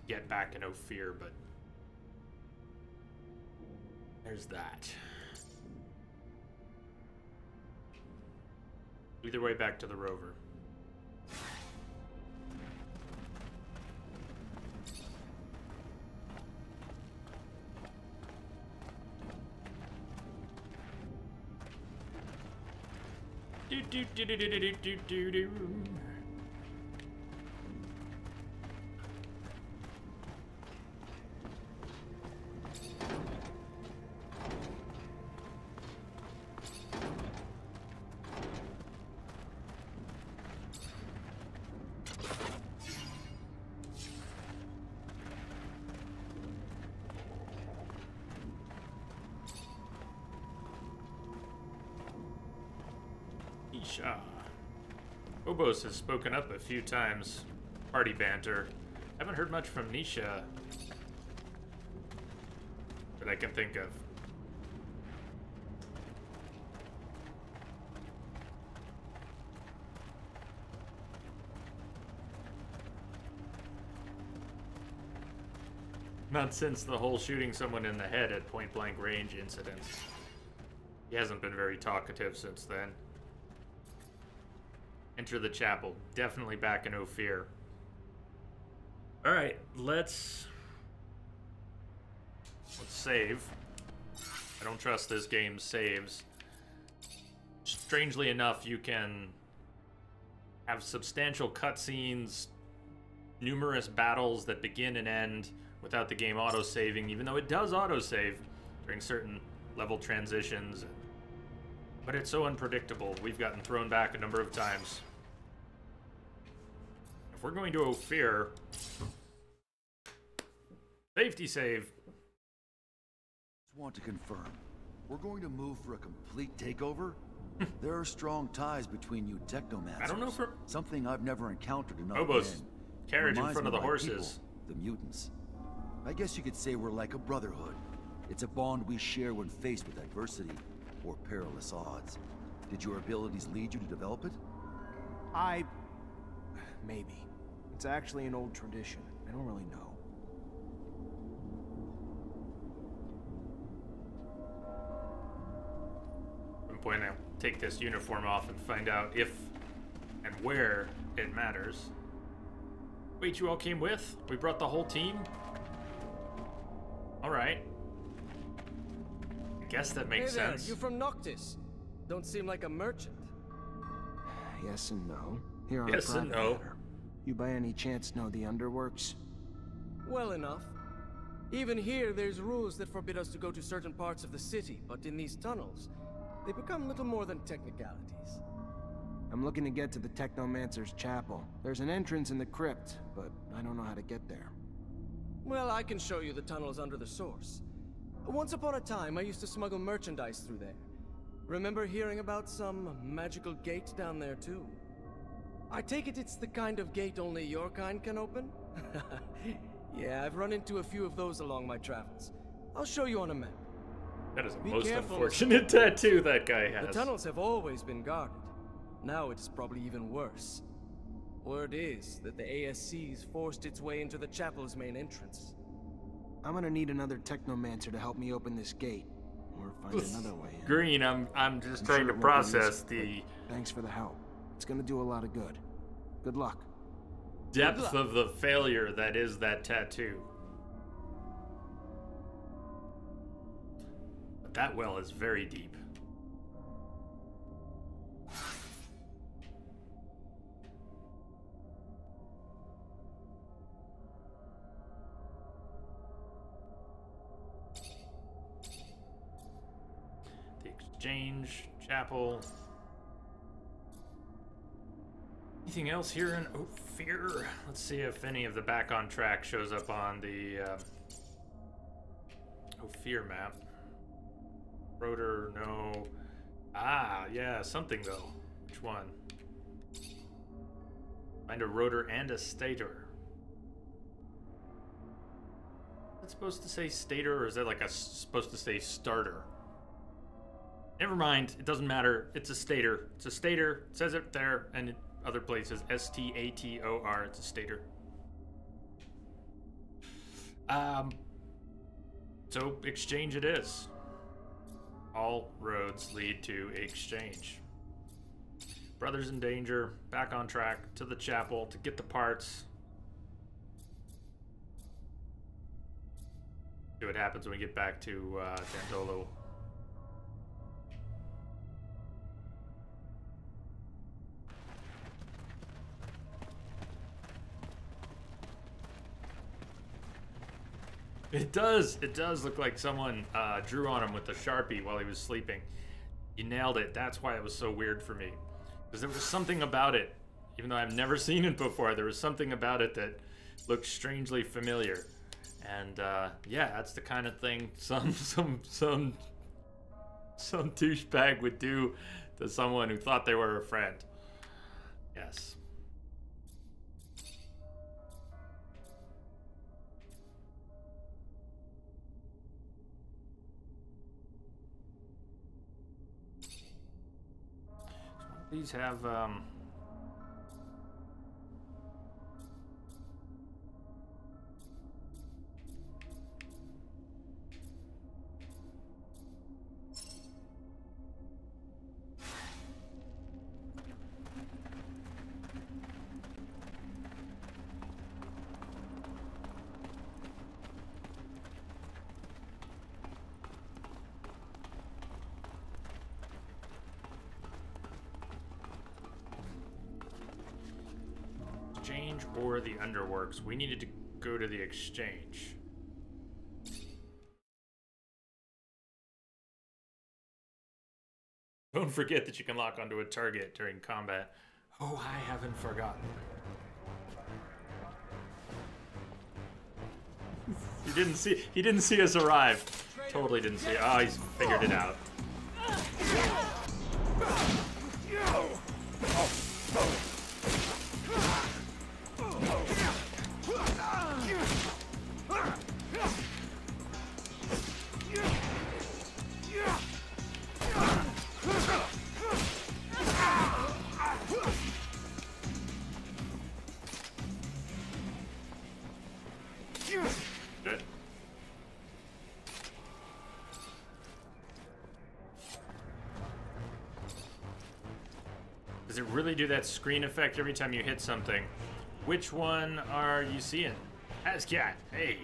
get back in Ophir, but there's that. Either way, back to the rover. Do do do do do do do do do. Obos has spoken up a few times. Party banter. Haven't heard much from Nisha that I can think of. Not since the whole shooting someone in the head at point blank range incident. He hasn't been very talkative since then. Enter the chapel. Definitely back in Ophir. Alright, let's save. I don't trust this game's saves. Strangely enough, you can have substantial cutscenes, numerous battles that begin and end without the game auto-saving, even though it does auto-save during certain level transitions. But it's so unpredictable. We've gotten thrown back a number of times. If we're going to Ophir, safety save. Just want to confirm. We're going to move for a complete takeover? There are strong ties between you Technomancers. I don't know for something I've never encountered in other Obos, carriage in front of the horses. People, the mutants. I guess you could say we're like a brotherhood. It's a bond we share when faced with adversity or perilous odds. Did your abilities lead you to develop it? Maybe. It's actually an old tradition. I don't really know. At one point, I'll take this uniform off and find out if and where it matters. Wait, you all came with? We brought the whole team? Alright. I guess that makes sense. You from Noctis? Don't seem like a merchant. Yes and no. Here on yes and no. Matter. You by any chance know the Underworks? Well enough. Even here, there's rules that forbid us to go to certain parts of the city, but in these tunnels, they become little more than technicalities. I'm looking to get to the Technomancer's chapel. There's an entrance in the crypt, but I don't know how to get there. Well, I can show you the tunnels under the source. Once upon a time, I used to smuggle merchandise through there. Remember hearing about some magical gate down there, too? I take it it's the kind of gate only your kind can open? Yeah, I've run into a few of those along my travels. I'll show you on a map. That is a most unfortunate tattoo that guy has. The tunnels have always been guarded. Now it's probably even worse. Word is that the ASC's forced its way into the chapel's main entrance. I'm gonna need another Technomancer to help me open this gate. Or find another way in. Green, I'm just trying to process the... Thanks for the help. It's gonna do a lot of good. Good luck. depth of the failure that is that tattoo. But that well is very deep. The exchange chapel. Anything else here in Ophir? Let's see if any of the back on track shows up on the Ophir map. Rotor, no. Ah, yeah, something though. Which one? Find a rotor and a stator. Is that supposed to say stator, or is that like supposed to say starter? Never mind, it doesn't matter. It's a stator. It's a stator. It says it there, and other places, S-T-A-T-O-R, it's a stator. So exchange it is. All roads lead to exchange. Brothers in danger, back on track to the chapel to get the parts. See what happens when we get back to Dandolo. It does look like someone drew on him with a Sharpie while he was sleeping. You nailed it. That's why it was so weird for me. Because there was something about it, even though I've never seen it before, there was something about it that looked strangely familiar. And yeah, that's the kind of thing some douchebag would do to someone who thought they were a friend. Yes. These have exchange or the underworks. We needed to go to the exchange. Don't forget that you can lock onto a target during combat. Oh, I haven't forgotten. He didn't see us arrive. Totally didn't see. Oh, he's figured it out. Does it really do that screen effect every time you hit something? Which one are you seeing? Ascat, hey.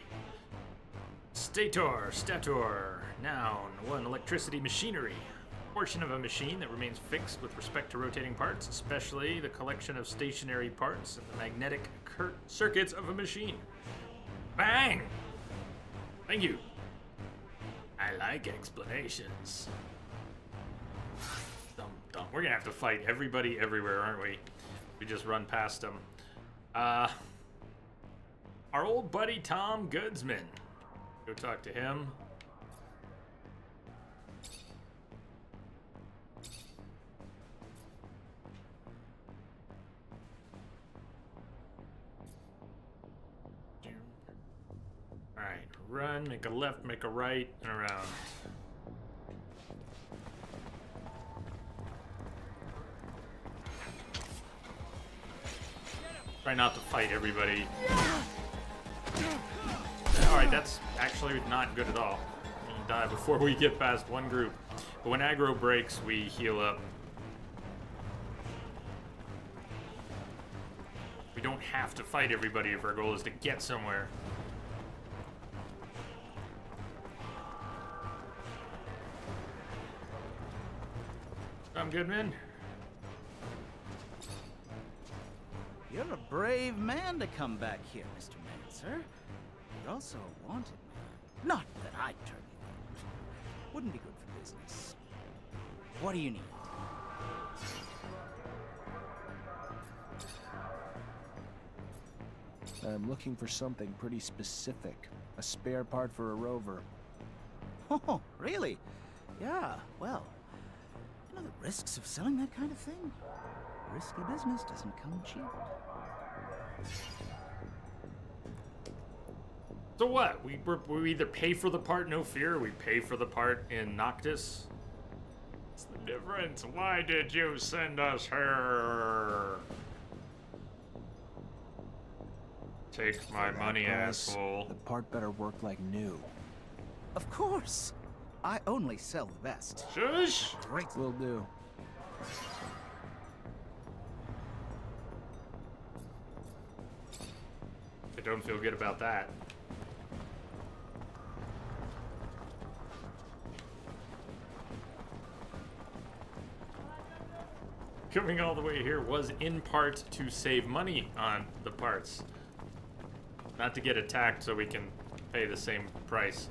Stator, noun, 1, electricity machinery. Portion of a machine that remains fixed with respect to rotating parts, especially the collection of stationary parts and the magnetic circuits of a machine. Bang! Thank you. I like explanations. We're gonna have to fight everybody everywhere, aren't we? We just run past them. Our old buddy Tom Goodsman. Go talk to him. Alright, run, make a left, make a right, and around. Try not to fight everybody. Alright, that's actually not good at all. We die before we get past one group. But when aggro breaks, we heal up. We don't don't have to fight everybody if our goal is to get somewhere. I'm good, man. You're a brave man to come back here, Mr. Mancer. You're also a wanted man. Not that I'd turn you out. Wouldn't be good for business. What do you need? I'm looking for something pretty specific. A spare part for a rover. Oh, really? Yeah, well, you know the risks of selling that kind of thing? Risky business doesn't come cheap. So what? We either pay for the part, no fear, or we pay for the part in Noctis? What's the difference? Why did you send us here? Take my money, asshole. The part better work like new. Of course. I only sell the best. Shush! Great. Will do. I don't feel good about that. Coming all the way here was in part to save money on the parts. Not to get attacked so we can pay the same price.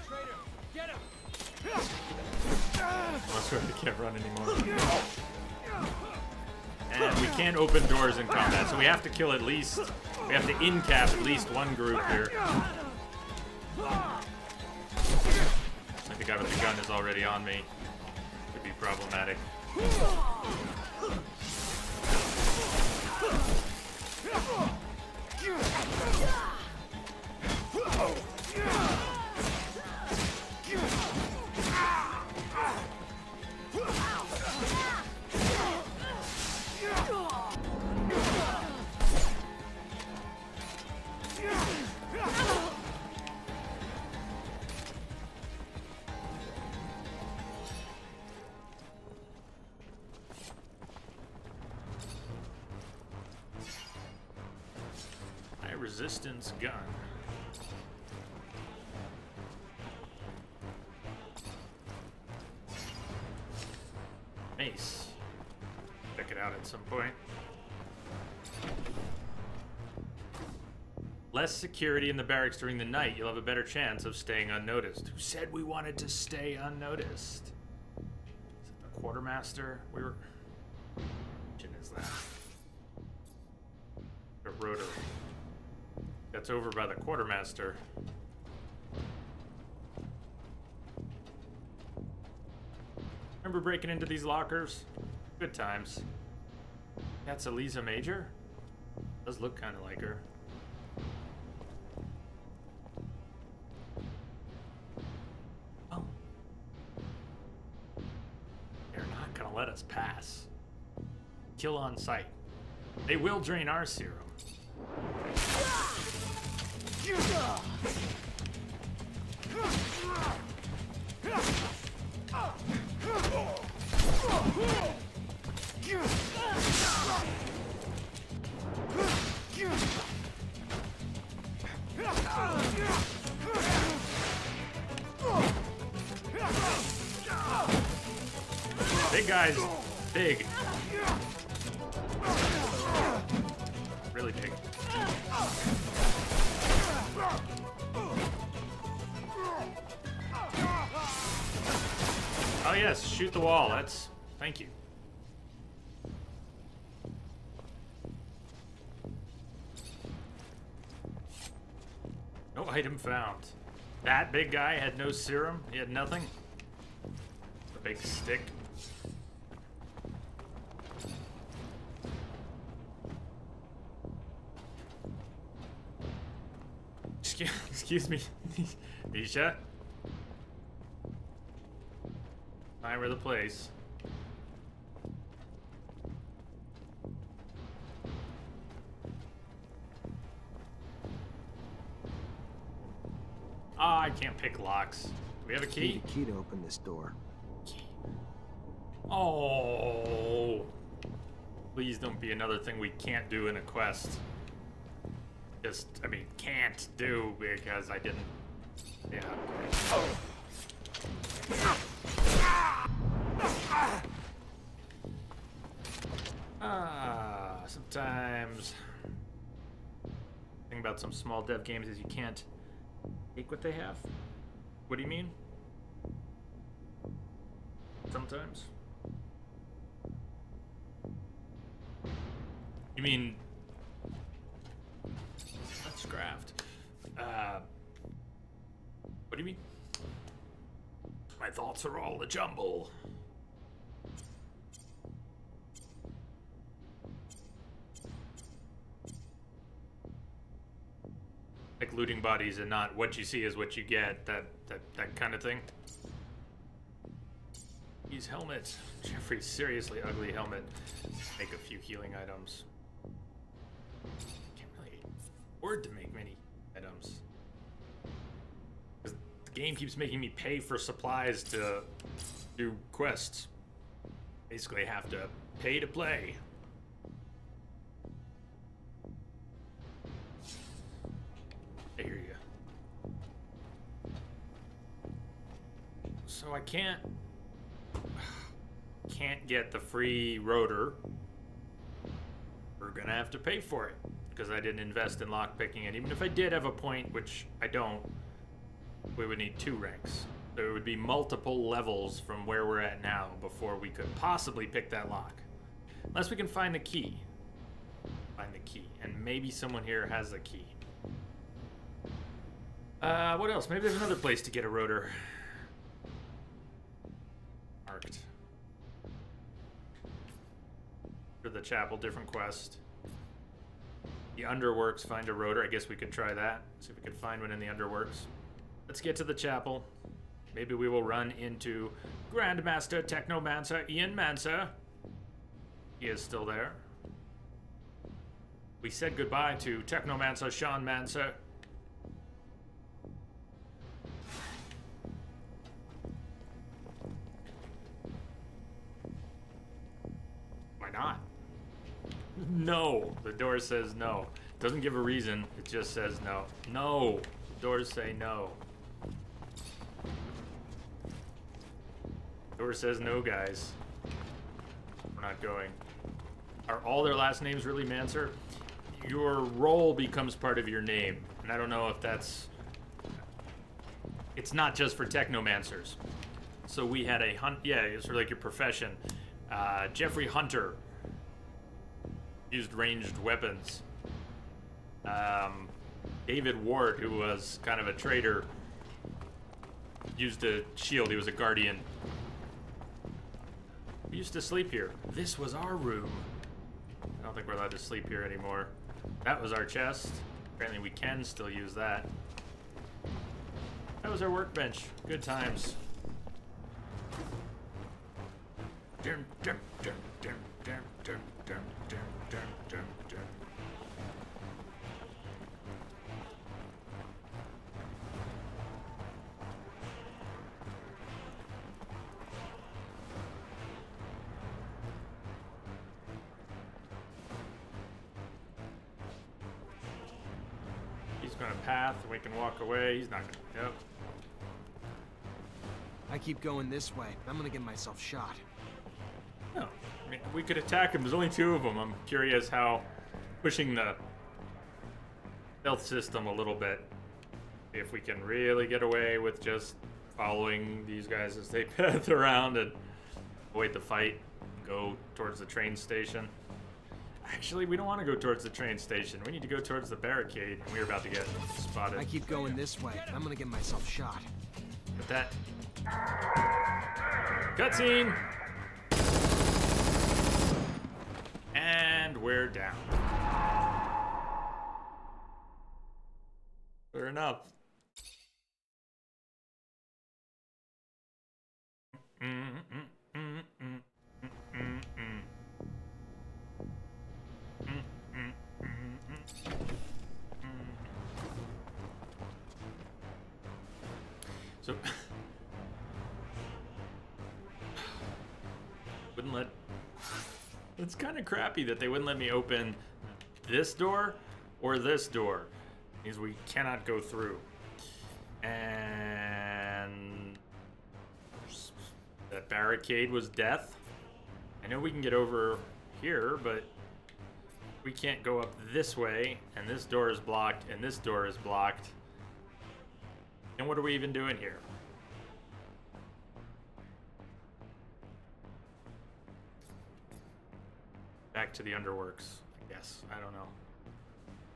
Traitor, get him! That's right, I can't run anymore. And we can't open doors in combat, so we have to kill at least... We have to in-cap at least one group here. The guy with the gun is already on me. Could be problematic. Resistance gun. Mace. Check it out at some point. Less security in the barracks during the night. You'll have a better chance of staying unnoticed. Who said we wanted to stay unnoticed? Is it the quartermaster? We were... What engine is that? The rotor. That's over by the quartermaster. Remember breaking into these lockers? Good times. That's Elisa Major? Does look kind of like her. Oh. They're not gonna let us pass. Kill on sight. They will drain our serum. Big guys, big. Really big. Oh yes, shoot the wall. That's... Thank you. No item found. That big guy had no serum. He had nothing. A big stick. Excuse me, Nisha. I were the place. Ah, I can't pick locks. Do we have a key? Need a key to open this door. Oh, Oh. Please don't be another thing we can't do in a quest. Just, I mean, can't do because I didn't. Yeah. Oh. Sometimes. The thing about some small dev games is you can't take what they have. What do you mean? Sometimes. You mean that's craft? What do you mean? My thoughts are all a jumble. Like looting bodies and not what you see is what you get. That kind of thing. His helmet. Jeffrey's seriously ugly helmet. Make a few healing items. Can't really afford to make many items. The game keeps making me pay for supplies to do quests. Basically have to pay to play. I hear you. So I can't get the free rotor. We're gonna have to pay for it because I didn't invest in lockpicking, and even if I did have a point, which I don't, we would need 2 ranks. There would be multiple levels from where we're at now before we could possibly pick that lock. Unless we can find the key. Find the key, and maybe someone here has the key. What else? Maybe there's another place to get a rotor. Marked. For the chapel, different quest. The Underworks, find a rotor. I guess we could try that. See if we could find one in the Underworks. Let's get to the chapel. Maybe we will run into Grandmaster Technomancer Ian Mancer. He is still there. We said goodbye to Technomancer Sean Mancer. Why not? No. The door says no. Doesn't give a reason. It just says no. No. Doors say no. Door says no, guys. We're not going. Are all their last names really Mancer? Your role becomes part of your name. And I don't know if that's... It's not just for Technomancers. So we had a hunt... Yeah, it's sort of like your profession. Jeffrey Hunter used ranged weapons. David Ward, who was kind of a traitor, used a shield. He was a guardian. We used to sleep here. This was our room. I don't think we're allowed to sleep here anymore. That was our chest. Apparently we can still use that. That was our workbench. Good times. Dum, dum, dum, dum, dum, dum, dum, dum, dum, dum, dum. He's gonna path, and we can walk away. He's not gonna. Yep. I keep going this way. I'm gonna get myself shot. No, I mean, we could attack him. There's only 2 of them. I'm curious how pushing the stealth system a little bit. If we can really get away with just following these guys as they path around and avoid the fight, go towards the train station. Actually, we don't want to go towards the train station. We need to go towards the barricade. We're about to get spotted. I keep going this way. I'm gonna get myself shot. But that... Cutscene! And we're down. Fair enough. So It's kind of crappy that they wouldn't let me open this door or this door. It means we cannot go through. And that barricade was death. I know we can get over here, but we can't go up this way, and this door is blocked, and this door is blocked. And what are we even doing here? Back to the underworks, I guess. I don't know.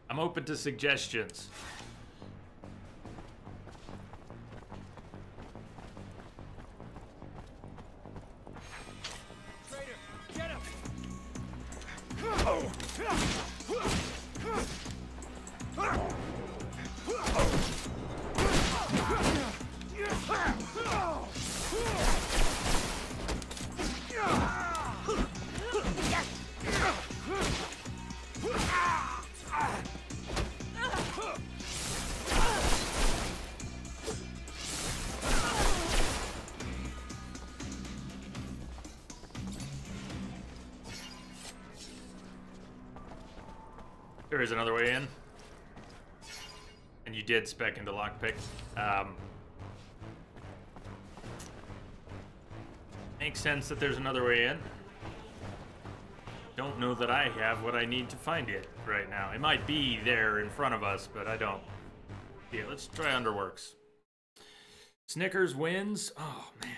I'm open to suggestions. Traitor, get him! There is another way in. And you did spec into lockpick. Makes sense that there's another way in. Don't know that I have what I need to find it right now. It might be there in front of us, but I don't. Yeah, let's try Underworks. Snickers wins. Oh, man.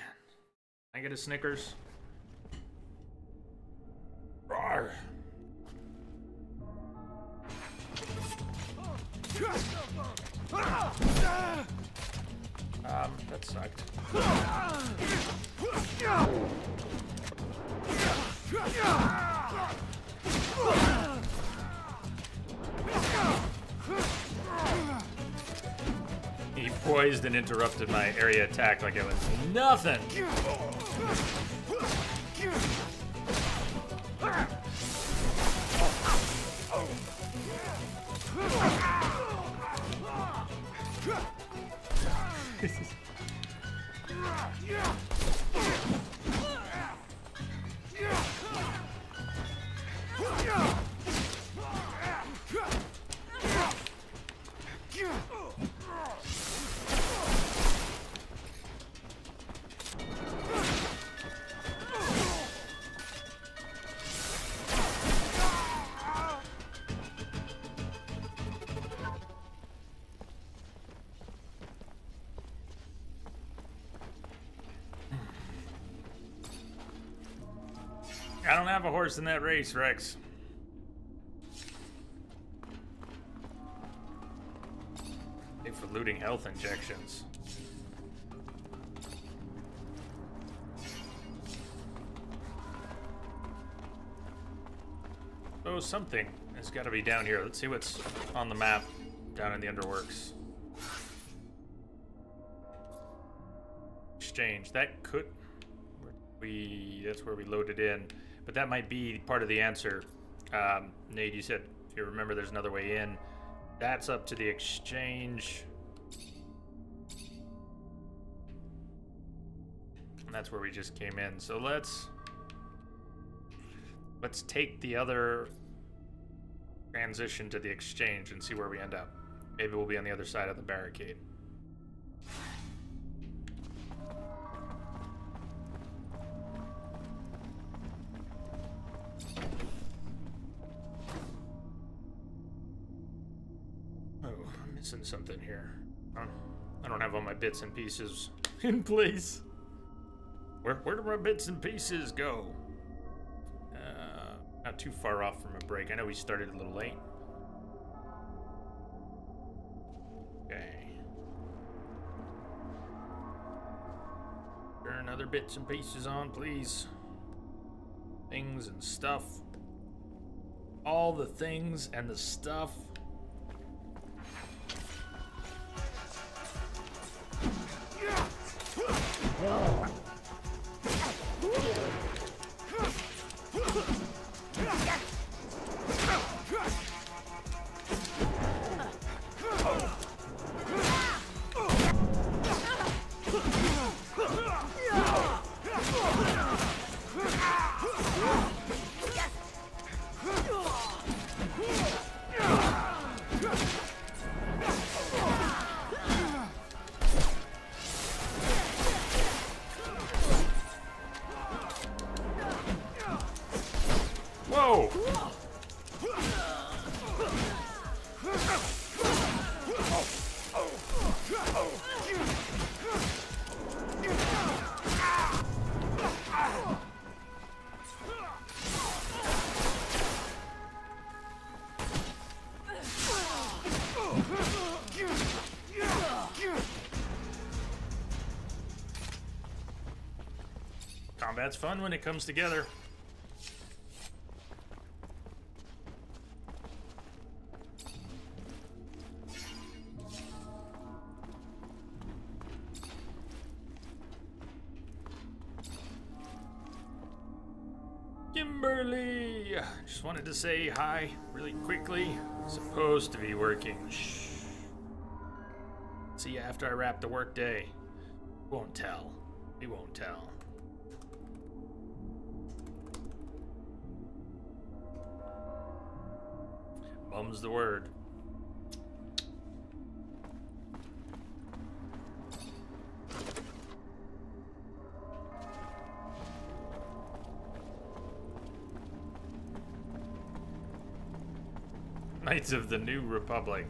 Can I get a Snickers? Rawr. That sucked. He poised and interrupted my area attack like it was nothing. I don't have a horse in that race, Rex. Thanks for looting health injections. Oh, something has got to be down here. Let's see what's on the map down in the Underworks. Exchange. That could... That's where we loaded in. But that might be part of the answer. Nate, you said, if you remember, there's another way in. That's up to the exchange. And that's where we just came in. So let's take the other transition to the exchange and see where we end up. Maybe we'll be on the other side of the barricade. Missing something here. I don't have all my bits and pieces in place. Where do my bits and pieces go? Not too far off from a break. I know we started a little late. Okay. Turn other bits and pieces on, please. Things and stuff. All the things and the stuff. Combat's fun when it comes together. Kimberly! Just wanted to say hi really quickly. Supposed to be working. Shh. See you after I wrap the work day. Won't tell. We won't tell. Bum's the word. Knights of the New Republic.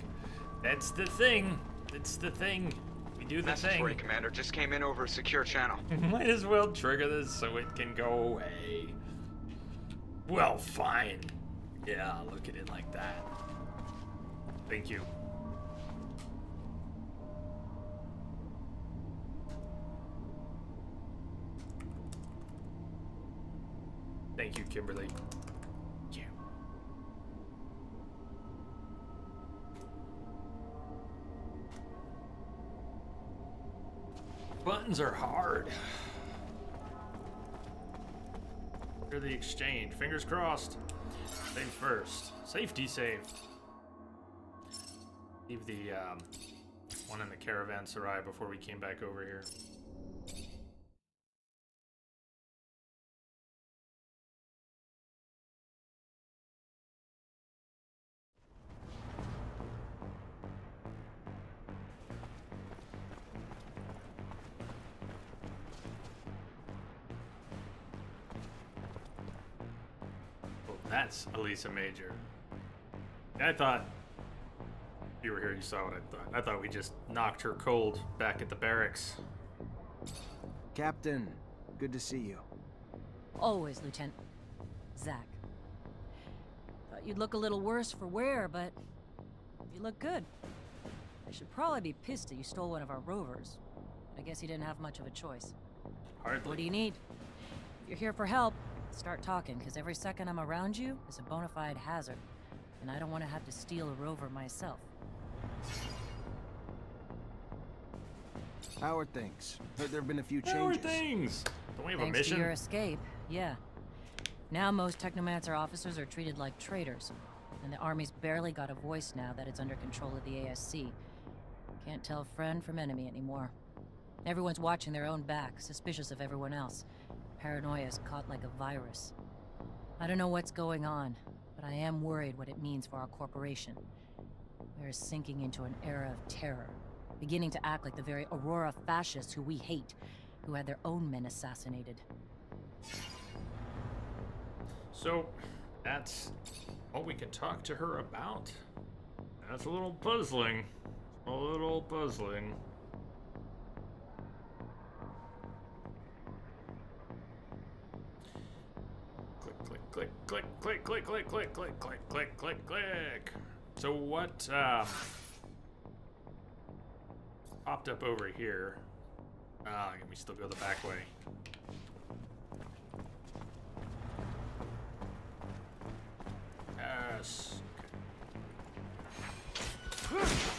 That's the thing. That's the thing. We do the Message thing. for you, Commander. Just came in over a secure channel. Might as well trigger this so it can go away. Well, fine. Yeah, look at it like that. Thank you. Thank you, Kimberly. Thank you. Buttons are hard. For the exchange. Fingers crossed. Save first. Safety saved. Leave the one in the caravanserai before we came back over here. Well, that's Elisa Major. I thought you were here, you saw what I thought. I thought we just knocked her cold back at the barracks. Captain, good to see you. Always, Lieutenant. Zach. Thought you'd look a little worse for wear, but you look good. I should probably be pissed that you stole one of our rovers. I guess you didn't have much of a choice. Hardly. What do you need? If you're here for help, start talking, because every second I'm around you is a bona fide hazard. And I don't want to have to steal a rover myself. How are things? Heard there have been a few changes. How are things? Don't we have a Thanks mission? to your escape, yeah. Now most Technomancer officers are treated like traitors. And the Army's barely got a voice now that it's under control of the ASC. Can't tell friend from enemy anymore. Everyone's watching their own back, suspicious of everyone else. Paranoia's caught like a virus. I don't know what's going on, but I am worried what it means for our corporation. We're sinking into an era of terror, beginning to act like the very Aurora fascists who we hate, who had their own men assassinated. So, that's all we can talk to her about? That's a little puzzling. A little puzzling. Click, click, click, click, click, click, click, click, click, click, click. So what popped up over here? Can we still go the back way? Yes.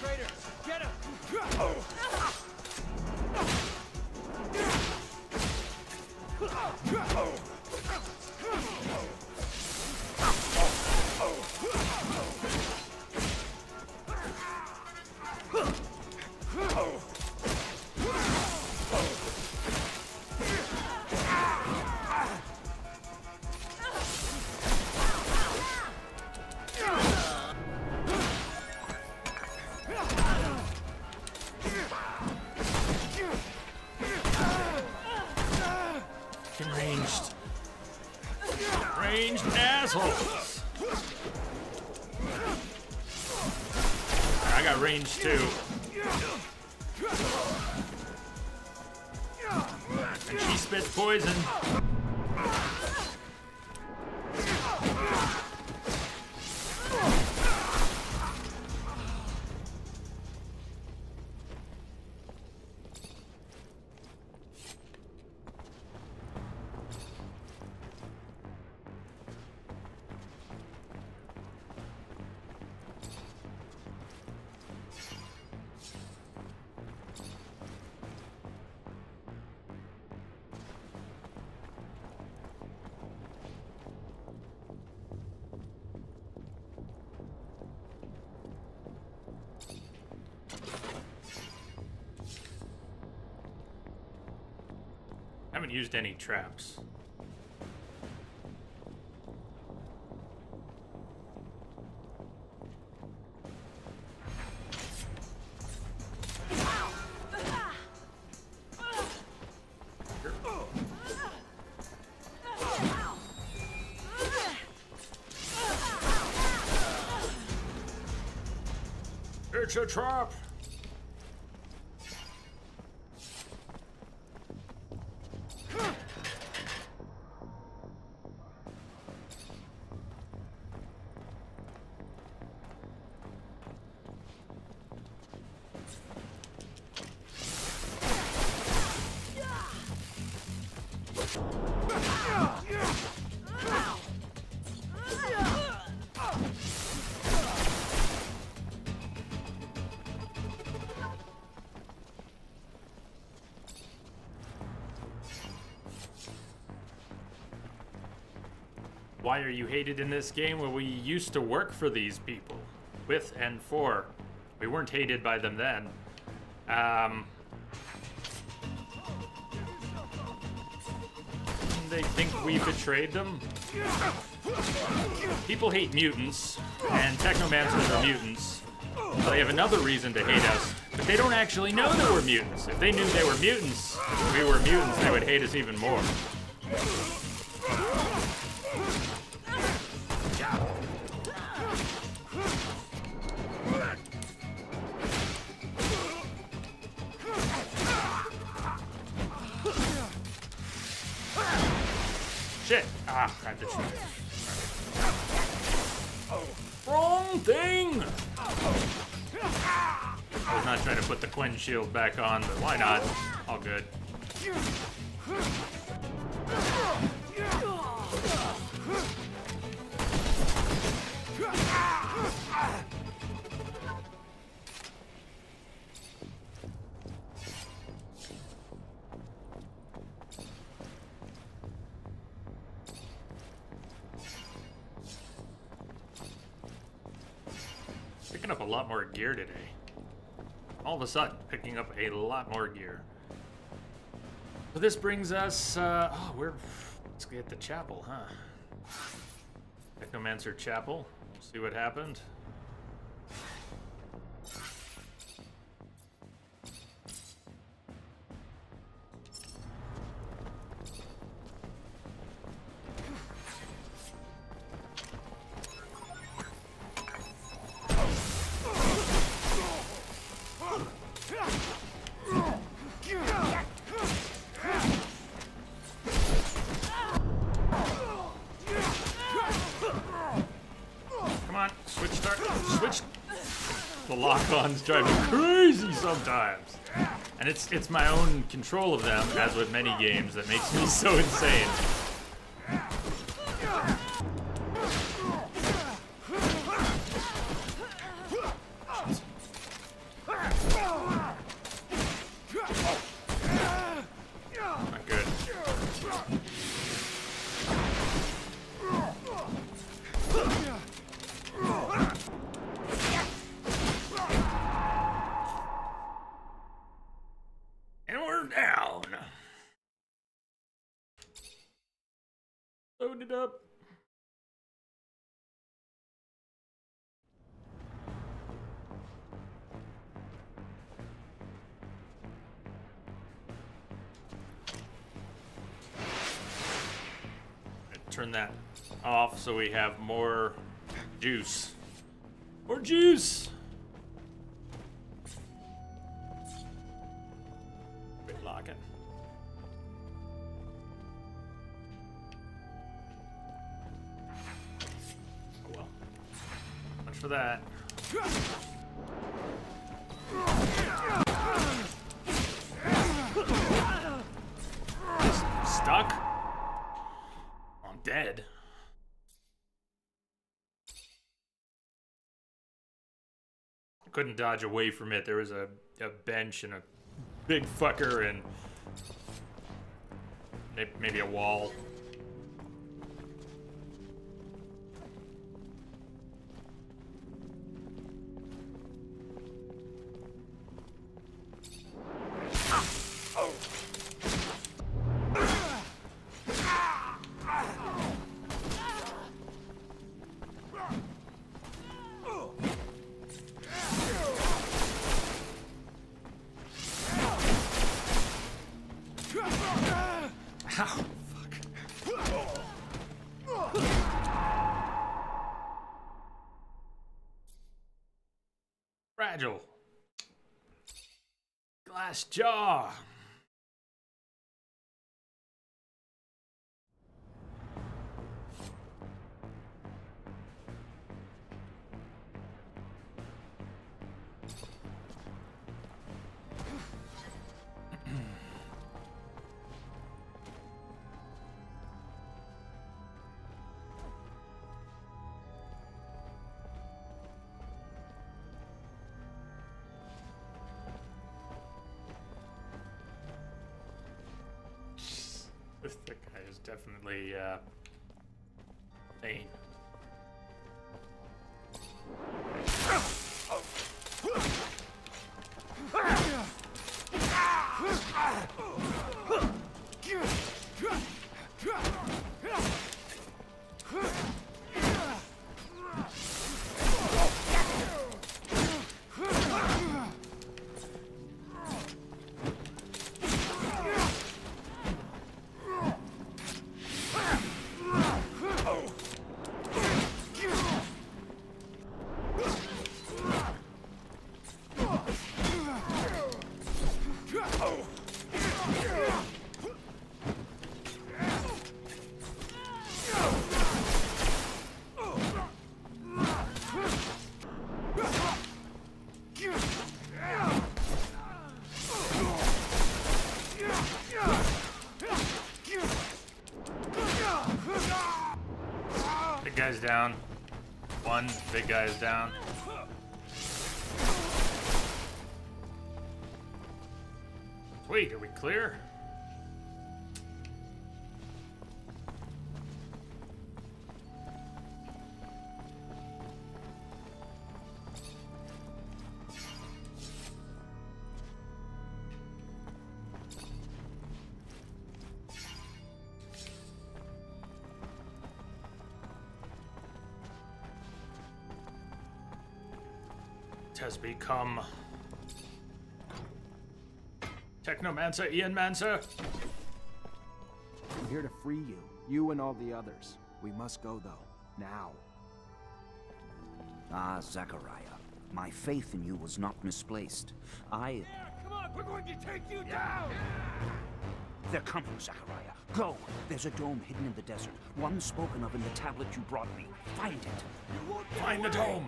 Traitor, get him! got range too. And she spits poison. Haven't used any traps. It's a trap. Why are you hated in this game? Well, we used to work for these people. With and for. We weren't hated by them then. They think we betrayed them? People hate mutants, and Technomancers are mutants. So they have another reason to hate us, but they don't actually know that we're mutants. If they knew they were mutants, we were mutants, they would hate us even more. Shit! Ah, I had to try. Wrong thing! I was not trying to put the Quen shield back on, but why not? All good. Picking up a lot more gear today. All of a sudden, picking up a lot more gear. So this brings us, let's get the chapel, huh? Technomancer Chapel. See what happened. The lock-ons drive me crazy sometimes. And it's my own control of them, as with many games, that makes me so insane. Not good. Down. Load it up. Turn that off so we have more juice. More juice! for that. Stuck? I'm dead. Couldn't dodge away from it. There was a bench and a big fucker and maybe a wall. Fragile. Glass jaw. This guy is definitely insane. Big guy's down. One big guy is down. Sweet, are we clear? Has become Technomancer, Ian Mancer. I'm here to free you, you and all the others. We must go though, now. Ah, Zachariah, my faith in you was not misplaced. Come on, we're going to take you down! They're coming, Zachariah. Go! There's a dome hidden in the desert, one spoken of in the tablet you brought me. Find it. Find the dome.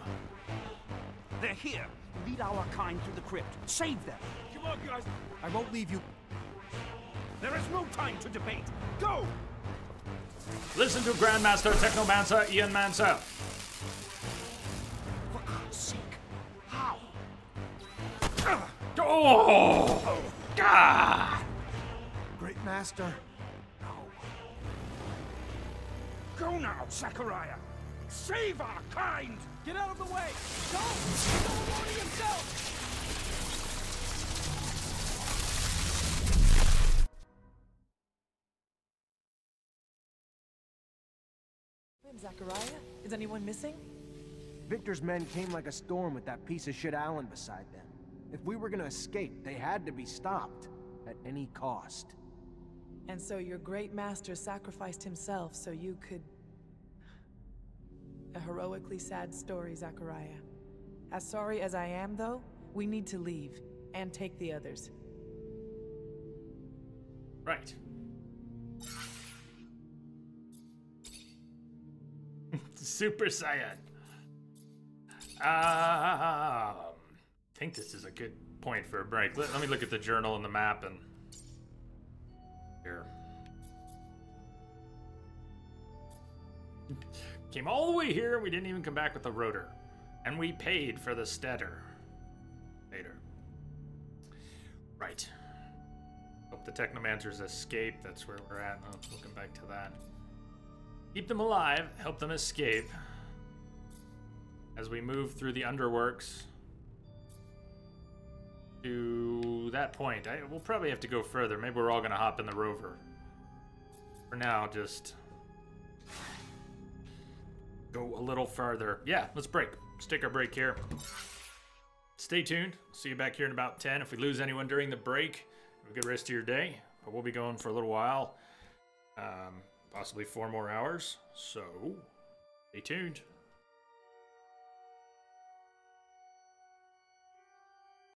They're here. Lead our kind through the crypt. Save them. Come on, guys. I won't leave you. There is no time to debate. Go! Listen to Grandmaster Technomancer, Ian Mancer. For God's sake. How? Oh! God! Great Master. No. Go now, Zachariah. Save our kind! Get out of the way! Don't! Don't warning himself! Zachariah? Is anyone missing? Victor's men came like a storm with that piece of shit Alan beside them. If we were gonna escape, they had to be stopped. At any cost. And so your great master sacrificed himself so you could... A heroically sad story, Zachariah. As sorry as I am, though, we need to leave, and take the others. Right. Super Saiyan. I think this is a good point for a break. Let me look at the journal and the map and here. Came all the way here and we didn't even come back with the rotor. And we paid for the Stetter. Later. Right. Hope the Technomancers escape. That's where we're at. Oh, we'll come back to that. Keep them alive. Help them escape. As we move through the underworks to that point. We'll probably have to go further. Maybe we're all going to hop in the rover. For now, just go a little farther. Yeah, let's break. Let's take our break here. Stay tuned. See you back here in about 10. If we lose anyone during the break, have a good rest of your day. But we'll be going for a little while. Possibly 4 more hours. So, stay tuned.